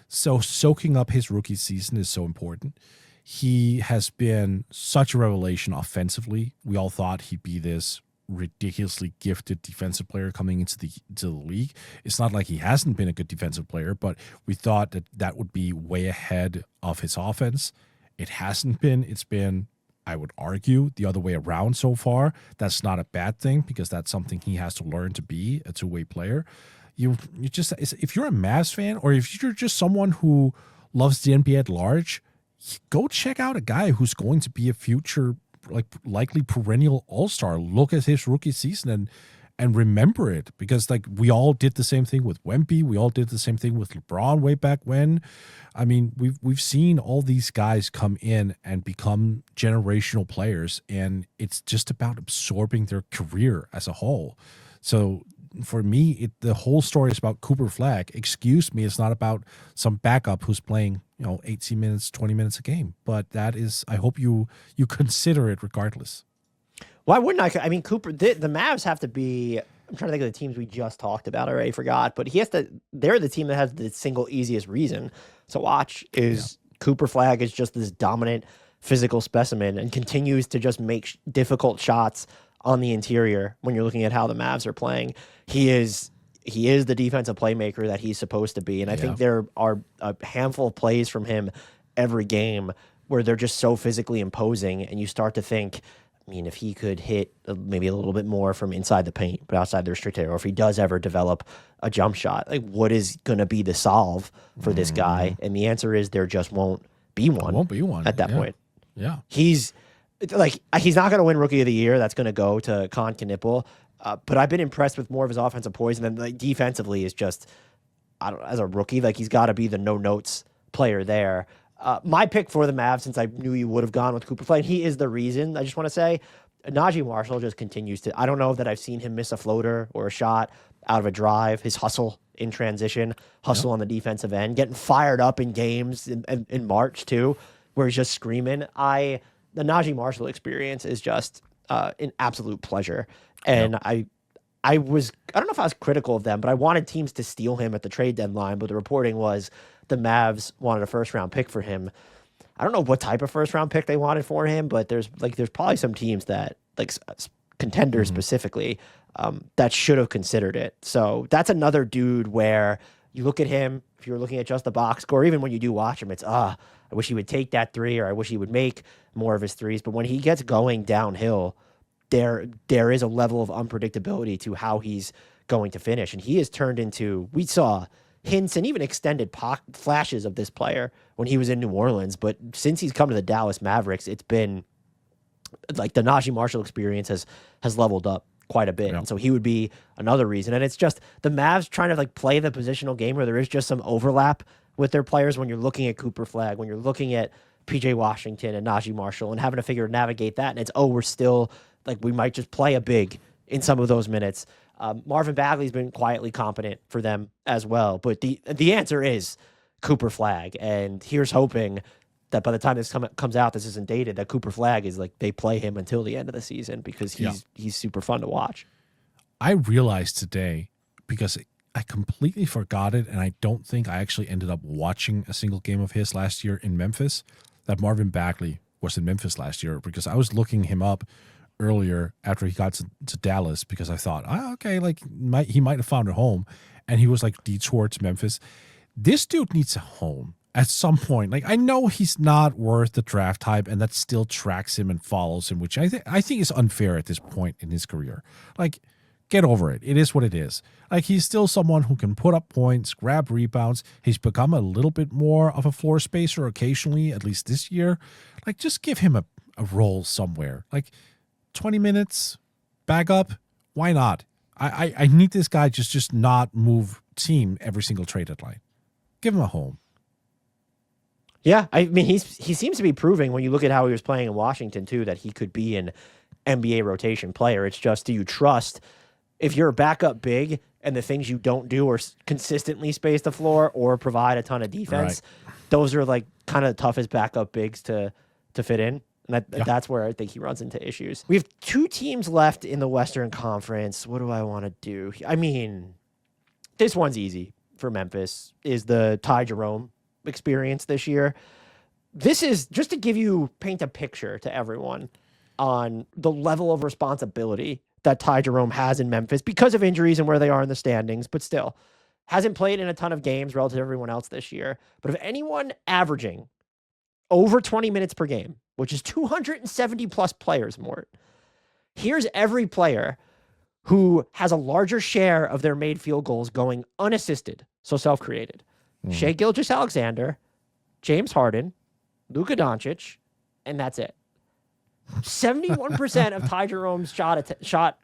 So soaking up his rookie season is so important. He has been such a revelation offensively. We all thought he'd be this ridiculously gifted defensive player coming into the league. It's not like he hasn't been a good defensive player, but we thought that would be way ahead of his offense. It hasn't been. It's been, I would argue, the other way around so far. That's not a bad thing, because that's something he has to learn to be, a two-way player. You just, if you're a Mavs fan, or if you're just someone who loves the NBA at large, go check out a guy who's going to be a future, likely perennial all-star. Look at his rookie season and remember it, because like we all did the same thing with Wemby. We all did the same thing with LeBron way back when. I mean, we've seen all these guys come in and become generational players, and it's just about absorbing their career as a whole. So for me, the whole story is about Cooper Flagg. Excuse me, it's not about some backup who's playing 18 minutes, 20 minutes a game. But that is, I hope you consider it regardless. Why wouldn't I? I mean, Cooper, the Mavs have to be. I'm trying to think of the teams we just talked about. I already forgot, but he has to. They're the team that has the single easiest reason to watch is Cooper Flagg is just this dominant physical specimen and continues to just make difficult shots on the interior. When you're looking at how the Mavs are playing, he is the defensive playmaker that he's supposed to be. And I think there are a handful of plays from him every game where they're just so physically imposing, and you start to think, I mean, if he could hit maybe a little bit more from inside the paint, but outside the restricted area, or if he does ever develop a jump shot, like what is going to be the solve for this guy? And the answer is there just won't be one. Won't be one at that point. Yeah, he's not going to win Rookie of the Year. That's going to go to Con Knipple. But I've been impressed with more of his offensive poise, and then like defensively is just, as a rookie, like he's got to be the no notes player there. My pick for the Mavs, since I knew you would have gone with Cooper Flagg, he is the reason. I just want to say, Najee Marshall just continues to. I don't know that I've seen him miss a floater or a shot out of a drive. His hustle in transition, hustle on the defensive end, getting fired up in games in March too, where he's just screaming. The Najee Marshall experience is just an absolute pleasure, and I don't know if I was critical of them, but I wanted teams to steal him at the trade deadline. But the reporting was the Mavs wanted a first-round pick for him. I don't know what type of first-round pick they wanted for him, but there's probably some teams that, like contenders specifically, that should have considered it. So that's another dude where you look at him, if you're looking at just the box score, even when you do watch him, it's, I wish he would take that three, or I wish he would make more of his threes. But when he gets going downhill, there is a level of unpredictability to how he's going to finish. And he has turned into, we saw hints and even extended flashes of this player when he was in New Orleans. But since he's come to the Dallas Mavericks, it's been like the Najee Marshall experience has leveled up quite a bit. Yeah. And so he would be another reason. And it's just the Mavs trying to like play the positional game where there is just some overlap with their players when you're looking at Cooper Flagg, when you're looking at PJ Washington and Najee Marshall, and having to figure navigate that. And it's, we're still like, we might just play a big in some of those minutes. Marvin Bagley's been quietly competent for them as well. But the answer is Cooper Flagg. And here's hoping that by the time this comes out, this isn't dated, that Cooper Flagg is like, they play him until the end of the season, because he's super fun to watch. I realized today, because I completely forgot it, and I don't think I actually ended up watching a single game of his last year in Memphis, that Marvin Bagley was in Memphis last year, because I was looking him up earlier after he got to Dallas, because I thought, okay, like he might have found a home, and he was like detoured to Memphis. This dude needs a home at some point. Like, I know he's not worth the draft type, and that still tracks him and follows him, which I think is unfair at this point in his career. Like, get over it. It is what it is. Like, he's still someone who can put up points, grab rebounds. He's become a little bit more of a floor spacer occasionally, at least this year. Like, just give him a role somewhere. Like, 20 minutes, back up, why not? I need this guy just not move team every single trade deadline. Give him a home. Yeah, I mean, he seems to be proving, when you look at how he was playing in Washington too, that he could be an NBA rotation player. It's just, do you trust, if you're a backup big and the things you don't do are consistently space the floor or provide a ton of defense, those are like kind of the toughest backup bigs to fit in. And that's where I think he runs into issues. We have two teams left in the Western Conference. What do I want to do? I mean, this one's easy for Memphis, is the Ty Jerome experience this year. This is just to paint a picture to everyone on the level of responsibility that Ty Jerome has in Memphis because of injuries and where they are in the standings, but still hasn't played in a ton of games relative to everyone else this year. But if anyone averaging over 20 minutes per game, which is 270 plus players, Mort, here's every player who has a larger share of their made field goals going unassisted, so self-created. Shai Gilgeous-Alexander, James Harden, Luka Doncic, and that's it. 71% of Ty Jerome's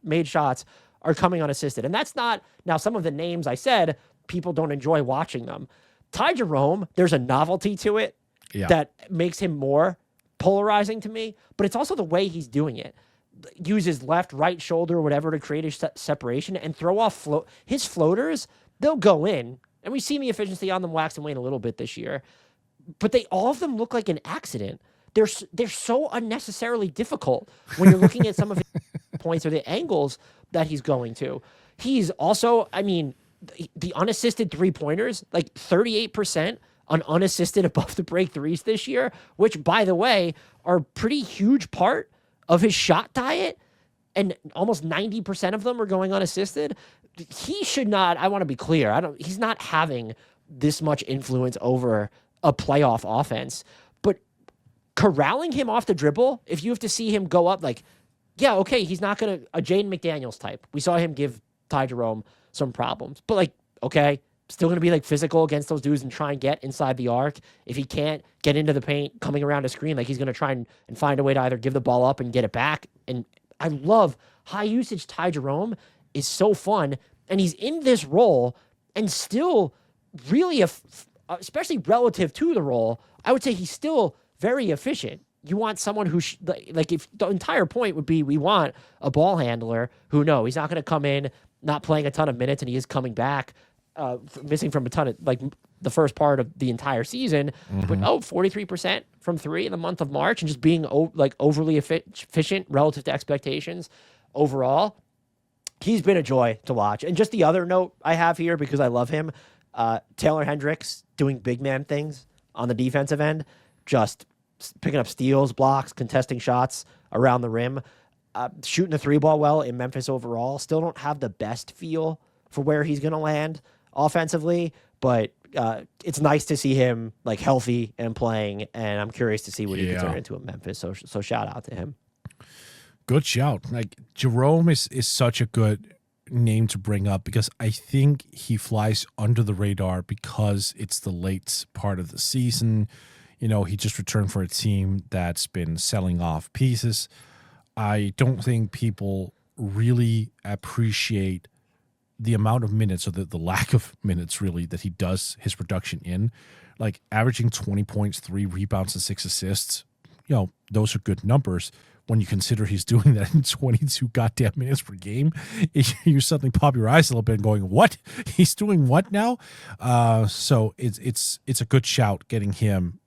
made shots are coming unassisted. And that's not, now some of the names I said, people don't enjoy watching them. Ty Jerome, there's a novelty to it that makes him more polarizing to me, but it's also the way he's doing it. use his left, right shoulder, or whatever to create a separation and throw off his floaters, they'll go in. And we've seen the efficiency on them wax and wane a little bit this year. But all of them look like an accident. They're so unnecessarily difficult when you're looking at some of his points or the angles that he's going to. He's also, I mean, the unassisted three-pointers, like 38% on unassisted above the break threes this year, which, by the way, are a pretty huge part of his shot diet, and almost 90% of them are going unassisted. He should not, I want to be clear, he's not having this much influence over a playoff offense, but corralling him off the dribble, if you have to see him go up, like, yeah, okay, he's not going to, a Jaden McDaniels type. We saw him give Ty Jerome some problems, but like, okay, still going to be like physical against those dudes and try and get inside the arc. If he can't get into the paint coming around a screen, like he's going to try and find a way to either give the ball up and get it back. And I love high usage Ty Jerome is so fun. And he's in this role and still really, especially relative to the role, I would say he's still very efficient. You want someone who, like, if the entire point would be we want a ball handler who, no, he's not going to come in not playing a ton of minutes and he is coming back missing from a ton of, like, the first part of the entire season, but 43% from three in the month of March and just being like overly efficient relative to expectations overall. He's been a joy to watch. And just the other note I have here, because I love him, Taylor Hendricks doing big man things on the defensive end, just picking up steals, blocks, contesting shots around the rim, shooting the three ball well in Memphis overall. Still don't have the best feel for where he's going to land offensively, but it's nice to see him like healthy and playing, and I'm curious to see what he can turn into in Memphis. So shout out to him. Good shout. Like, Jerome is such a good name to bring up because I think he flies under the radar because it's the late part of the season. You know, he just returned for a team that's been selling off pieces. I don't think people really appreciate the amount of minutes, or the lack of minutes, really, that he does his production in. Like, averaging 20 points, 3 rebounds, and 6 assists. You know, those are good numbers. When you consider he's doing that in 22 goddamn minutes per game, you suddenly pop your eyes a little bit and going, what? He's doing what now? So it's a good shout getting him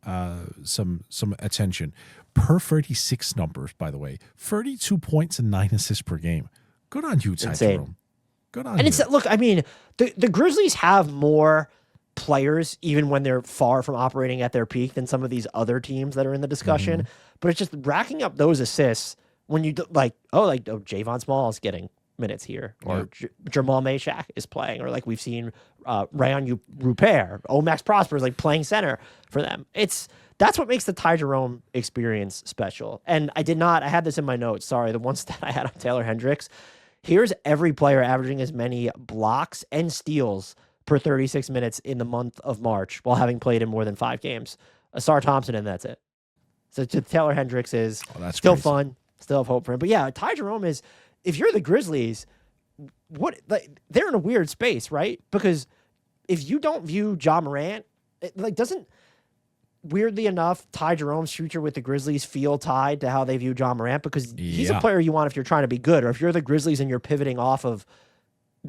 some attention. Per 36 numbers, by the way, 32 points and 9 assists per game. Good on you, Ty Jerome. Good on you. And look, I mean, the Grizzlies have more players, even when they're far from operating at their peak, than some of these other teams that are in the discussion. But it's just racking up those assists when you Javon Small is getting minutes here, or Jamal Meshack is playing, or like we've seen Rayon Rupert, Max Prosper is like playing center for them. That's what makes the Ty Jerome experience special. And I had this in my notes. Sorry, the one stat I had on Taylor Hendricks. Here's every player averaging as many blocks and steals per 36 minutes in the month of March while having played in more than 5 games. Asar Thompson, and that's it. So Taylor Hendricks is still crazy. Fun, still have hope for him. But yeah, Ty Jerome is, if you're the Grizzlies, they're in a weird space, right? Because if you don't view Ja Morant, doesn't, weirdly enough, Ty Jerome's future with the Grizzlies feel tied to how they view Ja Morant? Because he's a player you want if you're trying to be good, or if you're the Grizzlies and you're pivoting off of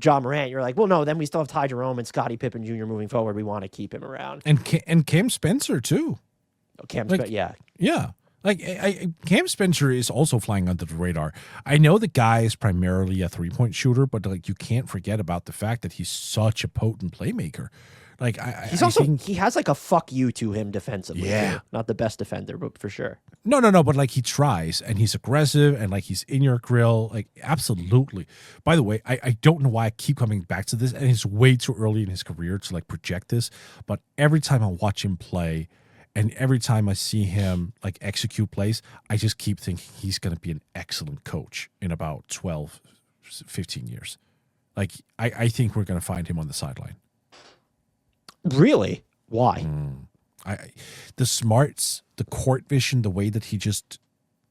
Ja Morant, you're like, well, no, then we still have Ty Jerome and Scottie Pippen Jr. moving forward. We want to keep him around. And Cam Spencer, too. Yeah. Like, Cam Spencer is also flying under the radar. I know the guy is primarily a three-point shooter, but like, you can't forget about the fact that he's such a potent playmaker. Like, he has like a fuck you to him defensively. Yeah, not the best defender, but for sure. No, but like, he tries and he's aggressive and like, he's in your grill. Like, absolutely. By the way, I don't know why I keep coming back to this, and it's way too early in his career to like project this, but every time I watch him play and every time I see him like execute plays, I just keep thinking he's going to be an excellent coach in about 12, 15 years. Like, I think we're going to find him on the sideline. Really? Why? The smarts, the court vision, the way that he just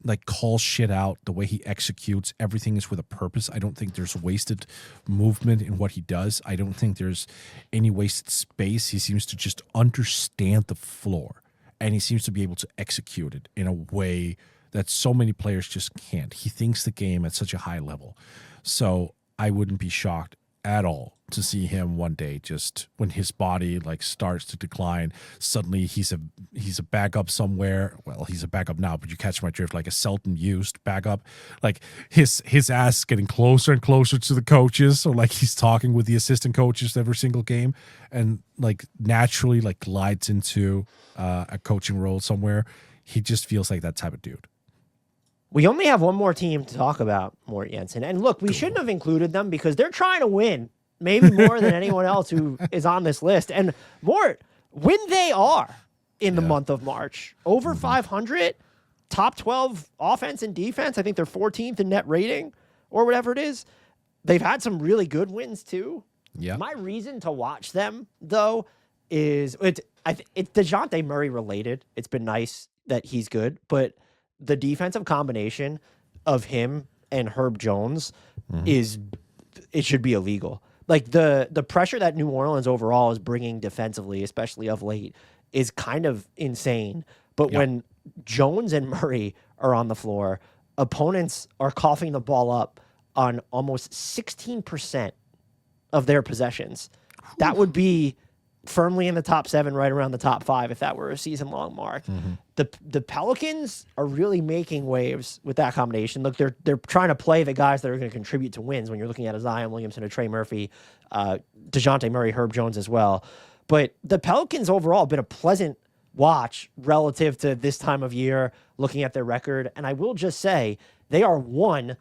like calls shit out, the way he executes, everything is with a purpose. I don't think there's wasted movement in what he does. I don't think there's any wasted space. He seems to just understand the floor, and he seems to be able to execute it in a way that so many players just can't. He thinks the game at such a high level. So I wouldn't be shocked at all to see him one day, just when his body like starts to decline, suddenly he's a backup somewhere. Well, he's a backup now, but you catch my drift, like a seldom used backup. Like his ass getting closer and closer to the coaches. So like he's talking with the assistant coaches every single game, and like naturally like glides into a coaching role somewhere. He just feels like that type of dude. We only have one more team to talk about, Mort Jensen. And look, we shouldn't have included them because they're trying to win, maybe more than anyone else who is on this list. And Mort, when they are in the month of March, over 500, top 12 offense and defense, I think they're 14th in net rating or whatever it is. They've had some really good wins too. Yeah. My reason to watch them, though, is it's DeJounte Murray related. It's been nice that he's good, but the defensive combination of him and Herb Jones it should be illegal. Like the pressure that New Orleans overall is bringing defensively, especially of late, is kind of insane. But when Jones and Murray are on the floor, opponents are coughing the ball up on almost 16% of their possessions. That would be firmly in the top 7, right around the top 5 if that were a season-long mark. The Pelicans are really making waves with that combination. Look, they're trying to play the guys that are going to contribute to wins when you're looking at a Zion Williamson, a Trey Murphy, DeJounte Murray, Herb Jones as well. But the Pelicans overall have been a pleasant watch relative to this time of year, looking at their record. And I will just say, they are one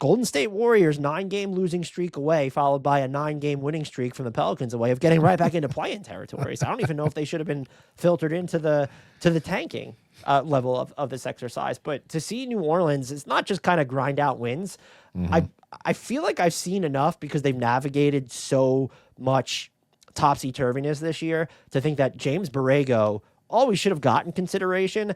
Golden State Warriors 9-game losing streak away, followed by a 9-game winning streak from the Pelicans away of getting right back into play-in territory. So I don't even know if they should have been filtered into the tanking level of this exercise. But to see New Orleans, it's not just kind of grind out wins. I feel like I've seen enough because they've navigated so much topsy-turviness this year to think that James Borrego always should have gotten consideration.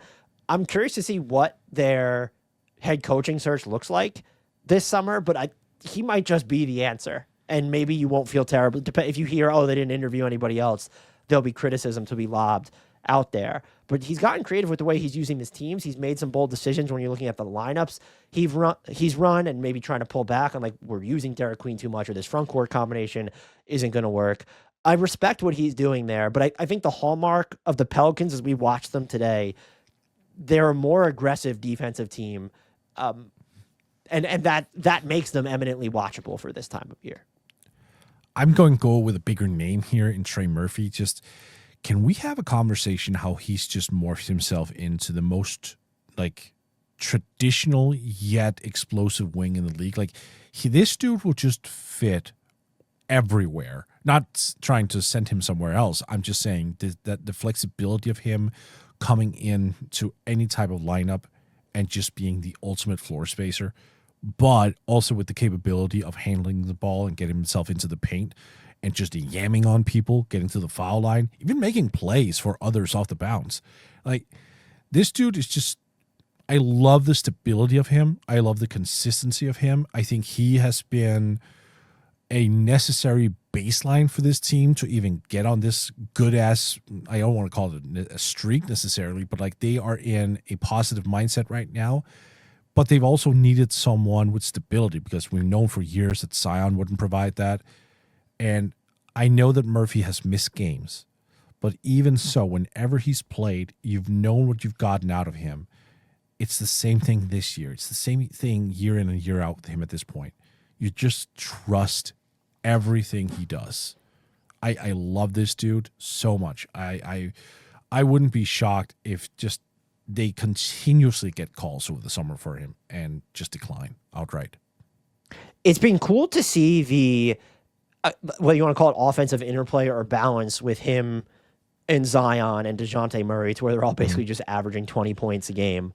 I'm curious to see what their head coaching search looks like this summer, but he might just be the answer. And maybe you won't feel terrible. If you hear, they didn't interview anybody else, there'll be criticism to be lobbed out there. But he's gotten creative with the way he's using his teams. He's made some bold decisions when you're looking at the lineups. He's run and maybe trying to pull back on, like, we're using Derek Queen too much, or this front court combination isn't going to work. I respect what he's doing there, but I think the hallmark of the Pelicans as we watch them today, they're a more aggressive defensive team. And that makes them eminently watchable for this time of year. I'm going to go with a bigger name here in Trey Murphy. Just, can we have a conversation how he's just morphed himself into the most like traditional yet explosive wing in the league? Like this dude will just fit everywhere. Not trying to send him somewhere else. I'm just saying that the flexibility of him coming in to any type of lineup and just being the ultimate floor spacer, but also with the capability of handling the ball and getting himself into the paint and just yamming on people, getting to the foul line, even making plays for others off the bounce. Like, this dude is just, I love the stability of him. I love the consistency of him. I think he has been a necessary baseline for this team to even get on this good ass, I don't want to call it a streak necessarily, but like they are in a positive mindset right now. But they've also needed someone with stability because we've known for years that Zion wouldn't provide that. And I know that Murphy has missed games, but even so, whenever he's played, you've known what you've gotten out of him. It's the same thing this year. It's the same thing year in and year out with him at this point. You just trust everything he does. I love this dude so much. I wouldn't be shocked if just they continuously get calls over the summer for him and just decline outright. It's been cool to see the whether you want to call it offensive interplay or balance with him and Zion and DeJounte Murray, to where they're all basically just averaging 20 points a game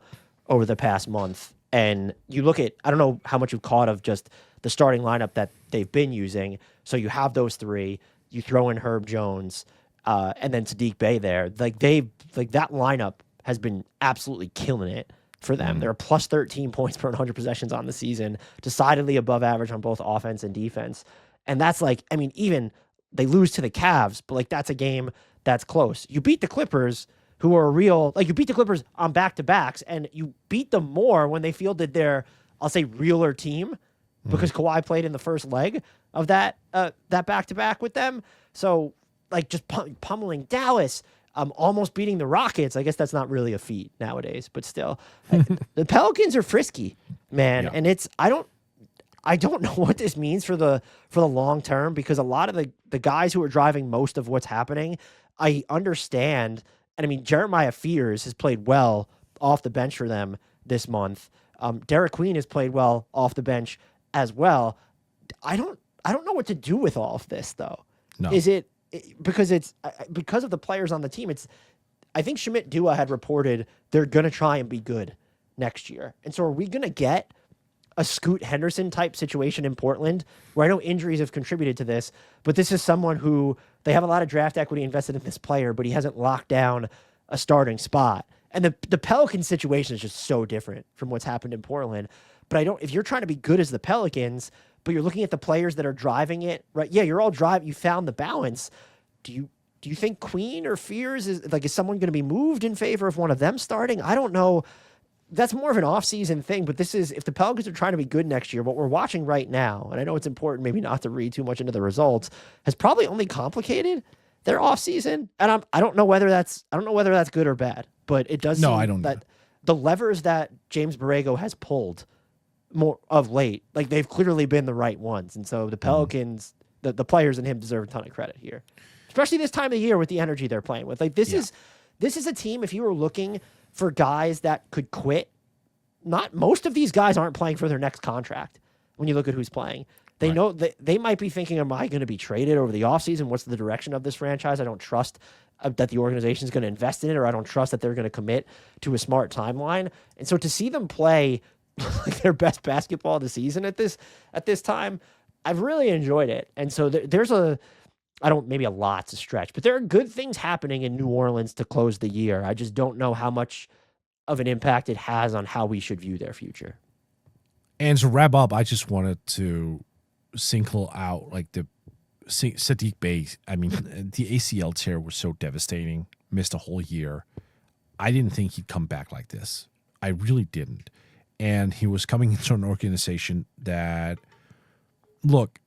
over the past month. And you look at, I don't know how much you've caught of just the starting lineup that they've been using. So you have those three, you throw in Herb Jones, and then Sadiq Bey there. Like that lineup has been absolutely killing it for them. They're plus 13 points per 100 possessions on the season, decidedly above average on both offense and defense. And that's like, I mean, even they lose to the Cavs, but like that's a game that's close. You beat the Clippers, who are real. Like, you beat the Clippers on back-to-backs, and you beat them more when they fielded their, I'll say, realer team, because Kawhi played in the first leg of that back-to-back with them. So, like, just pummeling Dallas, almost beating the Rockets. I guess that's not really a feat nowadays, but still. The Pelicans are frisky, man. Yeah. And it's I don't know what this means for the long term, because a lot of the guys who are driving most of what's happening, I understand. And I mean, Jeremiah Fears has played well off the bench for them this month. Derek Queen has played well off the bench as well. I don't know what to do with all of this, though. No. Is it because it's because of the players on the team? I think Shamit Dua had reported they're going to try and be good next year. And so are we going to get a Scoot Henderson type situation in Portland, where I know injuries have contributed to this, but this is someone who they have a lot of draft equity invested in this player, but he hasn't locked down a starting spot. And the Pelicans situation is just so different from what's happened in Portland. But if you're trying to be good as the Pelicans, but you're looking at the players that are driving it, right? Yeah, you're all driving. You found the balance. Do you think Queen or Fears is someone going to be moved in favor of one of them starting? I don't know. That's more of an off-season thing, but this is, if the Pelicans are trying to be good next year, what we're watching right now, and I know it's important maybe not to read too much into the results, has probably only complicated their off-season. And I don't know whether that's good or bad, but it does seem that the levers that James Borrego has pulled more of late, like, they've clearly been the right ones. And so the Pelicans, the players and him deserve a ton of credit here, especially this time of year with the energy they're playing with. Like, this is a team, if you were looking for guys that could quit, most of these guys aren't playing for their next contract. When you look at who's playing, they know that they might be thinking, am I going to be traded over the offseason? What's the direction of this franchise? I don't trust that the organization is going to invest in it, or I don't trust that they're going to commit to a smart timeline. And so to see them play like their best basketball of the season at this time, I've really enjoyed it. And so there's maybe a lot to stretch, but there are good things happening in New Orleans to close the year. I just don't know how much of an impact it has on how we should view their future. And to wrap up, I just wanted to single out the Sadiq Bey. I mean, the ACL tear was so devastating, missed a whole year. I didn't think he'd come back like this. I really didn't. And he was coming into an organization that, look,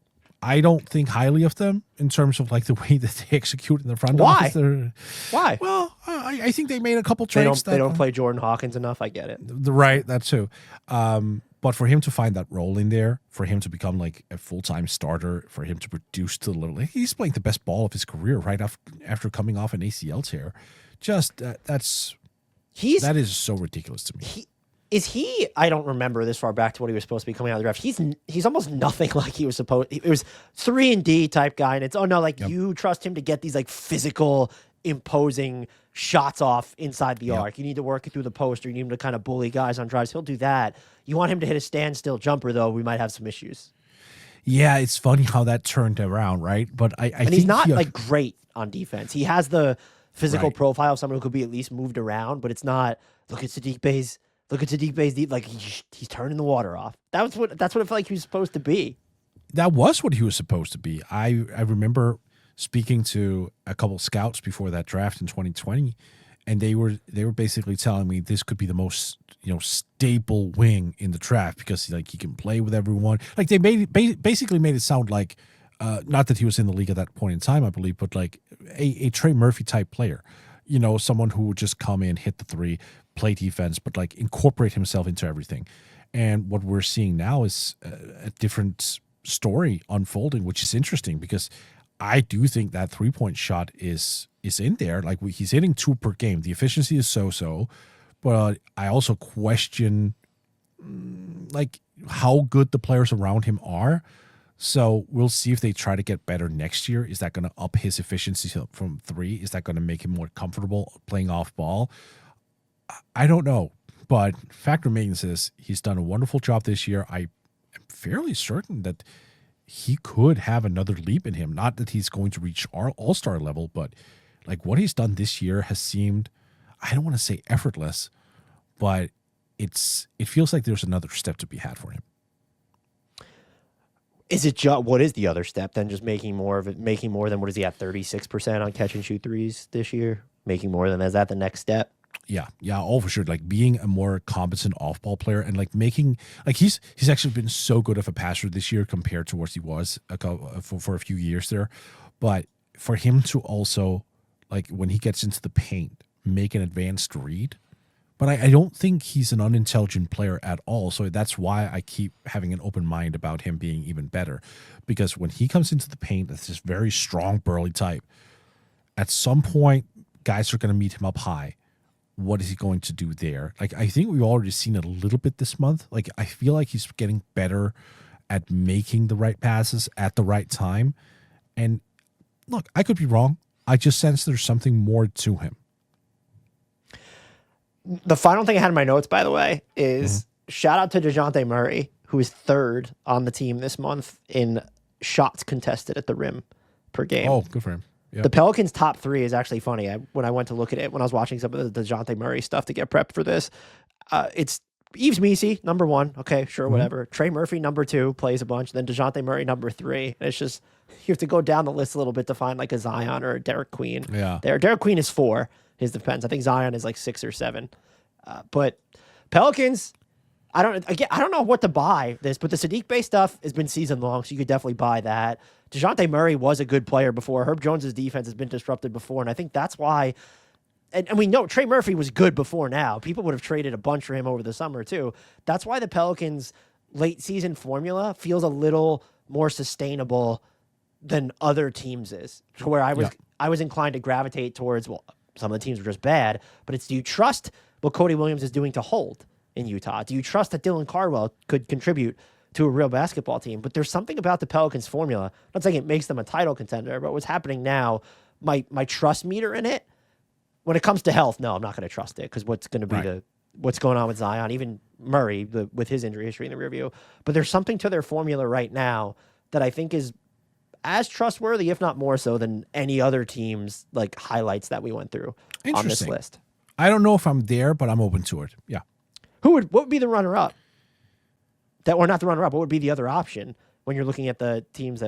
I don't think highly of them in terms of the way that they execute in the front office. Why? Well, I think they made a couple trades. They don't play Jordan Hawkins enough. I get it. Right, that too. But for him to find that role in there, for him to become a full-time starter, for him to produce to the level, he's playing the best ball of his career right after coming off an ACL tear. Just that is so ridiculous to me. I don't remember this far back to what he was supposed to be coming out of the draft. He's almost nothing like he was supposed. It was 3-and-D type guy, and it's you trust him to get these physical, imposing shots off inside the arc. You need to work it through the post, or you need him to kind of bully guys on drives. He'll do that. You want him to hit a standstill jumper, though, we might have some issues. Yeah, it's funny how that turned around, right? But I think he's not great on defense. He has the physical profile of someone who could be at least moved around, but it's not. Look at Sadiq Bey's deep. He's turning the water off. That's what it felt like he was supposed to be. That was what he was supposed to be. I remember speaking to a couple scouts before that draft in 2020, and they were basically telling me this could be the most stable wing in the draft because he can play with everyone. They basically made it sound like not that he was in the league at that point in time, I believe, but a Trey Murphy type player. Someone who would just come in, hit the three, play defense, but incorporate himself into everything. And what we're seeing now is a different story unfolding, which is interesting because I do think that 3-point shot is in there. He's hitting 2 per game. The efficiency is so, but I also question how good the players around him are. So we'll see if they try to get better next year. Is that going to up his efficiency from 3? Is that going to make him more comfortable playing off ball? I don't know. But fact remains is he's done a wonderful job this year. I am fairly certain that he could have another leap in him. Not that he's going to reach our all-star level, but what he's done this year has seemed, I don't want to say effortless, but it feels like there's another step to be had for him. What is the other step then? Just making more than, what is he at, 36% on catch and shoot threes this year? making more than, is that the next step? Yeah, all for sure. Like being a more competent off-ball player and like making like he's actually been so good of a passer this year compared to what he was for a few years there. But for him to also like when he gets into the paint, make an advanced read. But I don't think he's an unintelligent player at all. So that's why I keep having an open mind about him being even better. Because when he comes into the paint, that's this very strong, burly type. At some point, guys are going to meet him up high. What is he going to do there? Like, I think we've already seen it a little bit this month. Like, I feel like he's getting better at making the right passes at the right time. And look, I could be wrong. I just sense there's something more to him. The final thing I had in my notes, by the way, is shout out to DeJounte Murray, who is third on the team this month in shots contested at the rim per game. Oh, good for him. Yep. The Pelicans' top three is actually funny. When I went to look at it, when I was watching some of the DeJounte Murray stuff to get prepped for this, it's Yves Missi, number one. Okay, sure, whatever. Trey Murphy, number two, plays a bunch. Then DeJounte Murray, number three. And it's just, you have to go down the list a little bit to find like a Zion or a Derek Queen. Yeah. Derek Queen is four. His depends. I think Zion is like 6 or 7. But Pelicans, I don't know what to buy this, but the Sadiq Bey stuff has been season long, so you could definitely buy that. DeJounte Murray was a good player before. Herb Jones's defense has been disrupted before, and I think that's why. And we know Trey Murphy was good before now. People would have traded a bunch for him over the summer too. That's why the Pelicans' late season formula feels a little more sustainable than other teams is. To where I was inclined to gravitate towards, well, some of the teams were just bad, but it's, do you trust what Cody Williams is doing to hold in Utah? Do you trust that Dylan Cardwell could contribute to a real basketball team? But there's something about the Pelicans formula. I'm not saying it makes them a title contender, but what's happening now, my trust meter in it, when it comes to health, no, I'm not going to trust it, because what's going to be what's going on with Zion, even Murray with his injury history in the rear view. But there's something to their formula right now that I think is as trustworthy, if not more so, than any other team's like highlights that we went through on this list. I don't know if I'm there, but I'm open to it. Yeah. What would be the runner-up? Or not the runner-up, what would be the other option when you're looking at the teams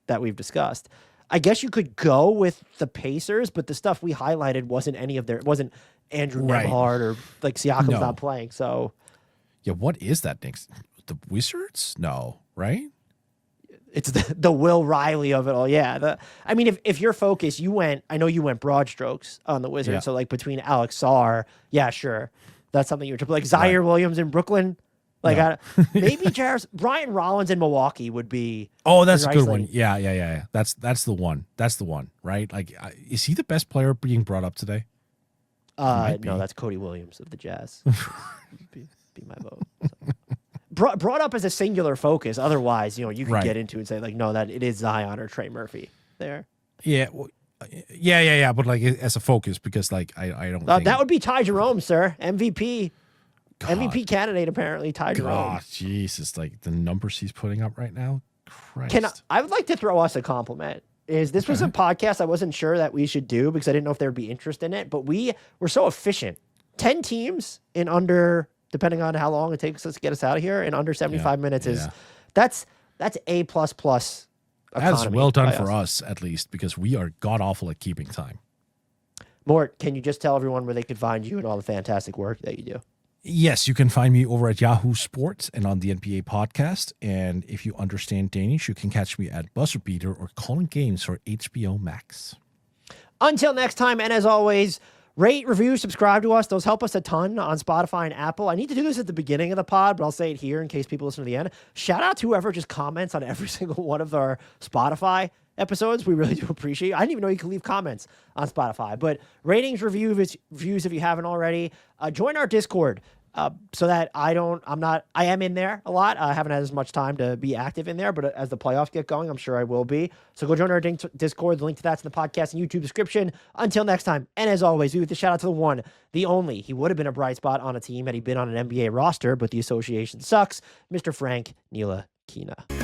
that we've discussed? I guess you could go with the Pacers, but the stuff we highlighted wasn't any of it wasn't Andrew Nembhard or like Siakam's not playing. So yeah, what is that next? The Wizards? No, right? It's the Will Riley of it all. Yeah. I mean, if your focus, I know you went broad strokes on the Wizards. Yeah. So like between Alex Sarr, yeah, sure. That's something you would like Zaire Williams in Brooklyn. Like maybe Brian Rollins in Milwaukee would be. Oh, that's a good one. Yeah. That's the one. That's the one, right? Like, is he the best player being brought up today? No, that's Cody Williams of the Jazz. be my vote. So. Brought up as a singular focus. Otherwise, you could get into it and say like, no, that it is Zion or Trey Murphy there. Yeah. Well, yeah. But like as a focus, because like I don't. Think... That would be Ty Jerome, sir. MVP. God. MVP candidate, apparently, Ty Jerome. God, Jesus, like the numbers he's putting up right now. Christ. I would like to throw us a compliment. This was a podcast I wasn't sure that we should do because I didn't know if there would be interest in it, but we were so efficient. 10 teams in under, depending on how long it takes us to get us out of here, in under 75 minutes that's A++. That's well done for us, at least, because we are god-awful at keeping time. Mort, can you just tell everyone where they could find you and all the fantastic work that you do? Yes, you can find me over at Yahoo Sports and on the NBA podcast. And if you understand Danish, you can catch me at Buzzer Beater or Calling Games for HBO Max. Until next time, and as always, rate, review, subscribe to us. Those help us a ton on Spotify and Apple. I need to do this at the beginning of the pod, but I'll say it here in case people listen to the end. Shout out to whoever just comments on every single one of our Spotify episodes. We really do appreciate it. I didn't even know you could leave comments on Spotify, but ratings, reviews if you haven't already. Join our Discord so that I am in there a lot. I haven't had as much time to be active in there, but as the playoffs get going, I'm sure I will be. So go join our Discord. The link to that's in the podcast and YouTube description. Until next time, and as always, we with the shout out to the one, the only. He would have been a bright spot on a team had he been on an NBA roster, but the association sucks. Mr. Frank Ntilikina.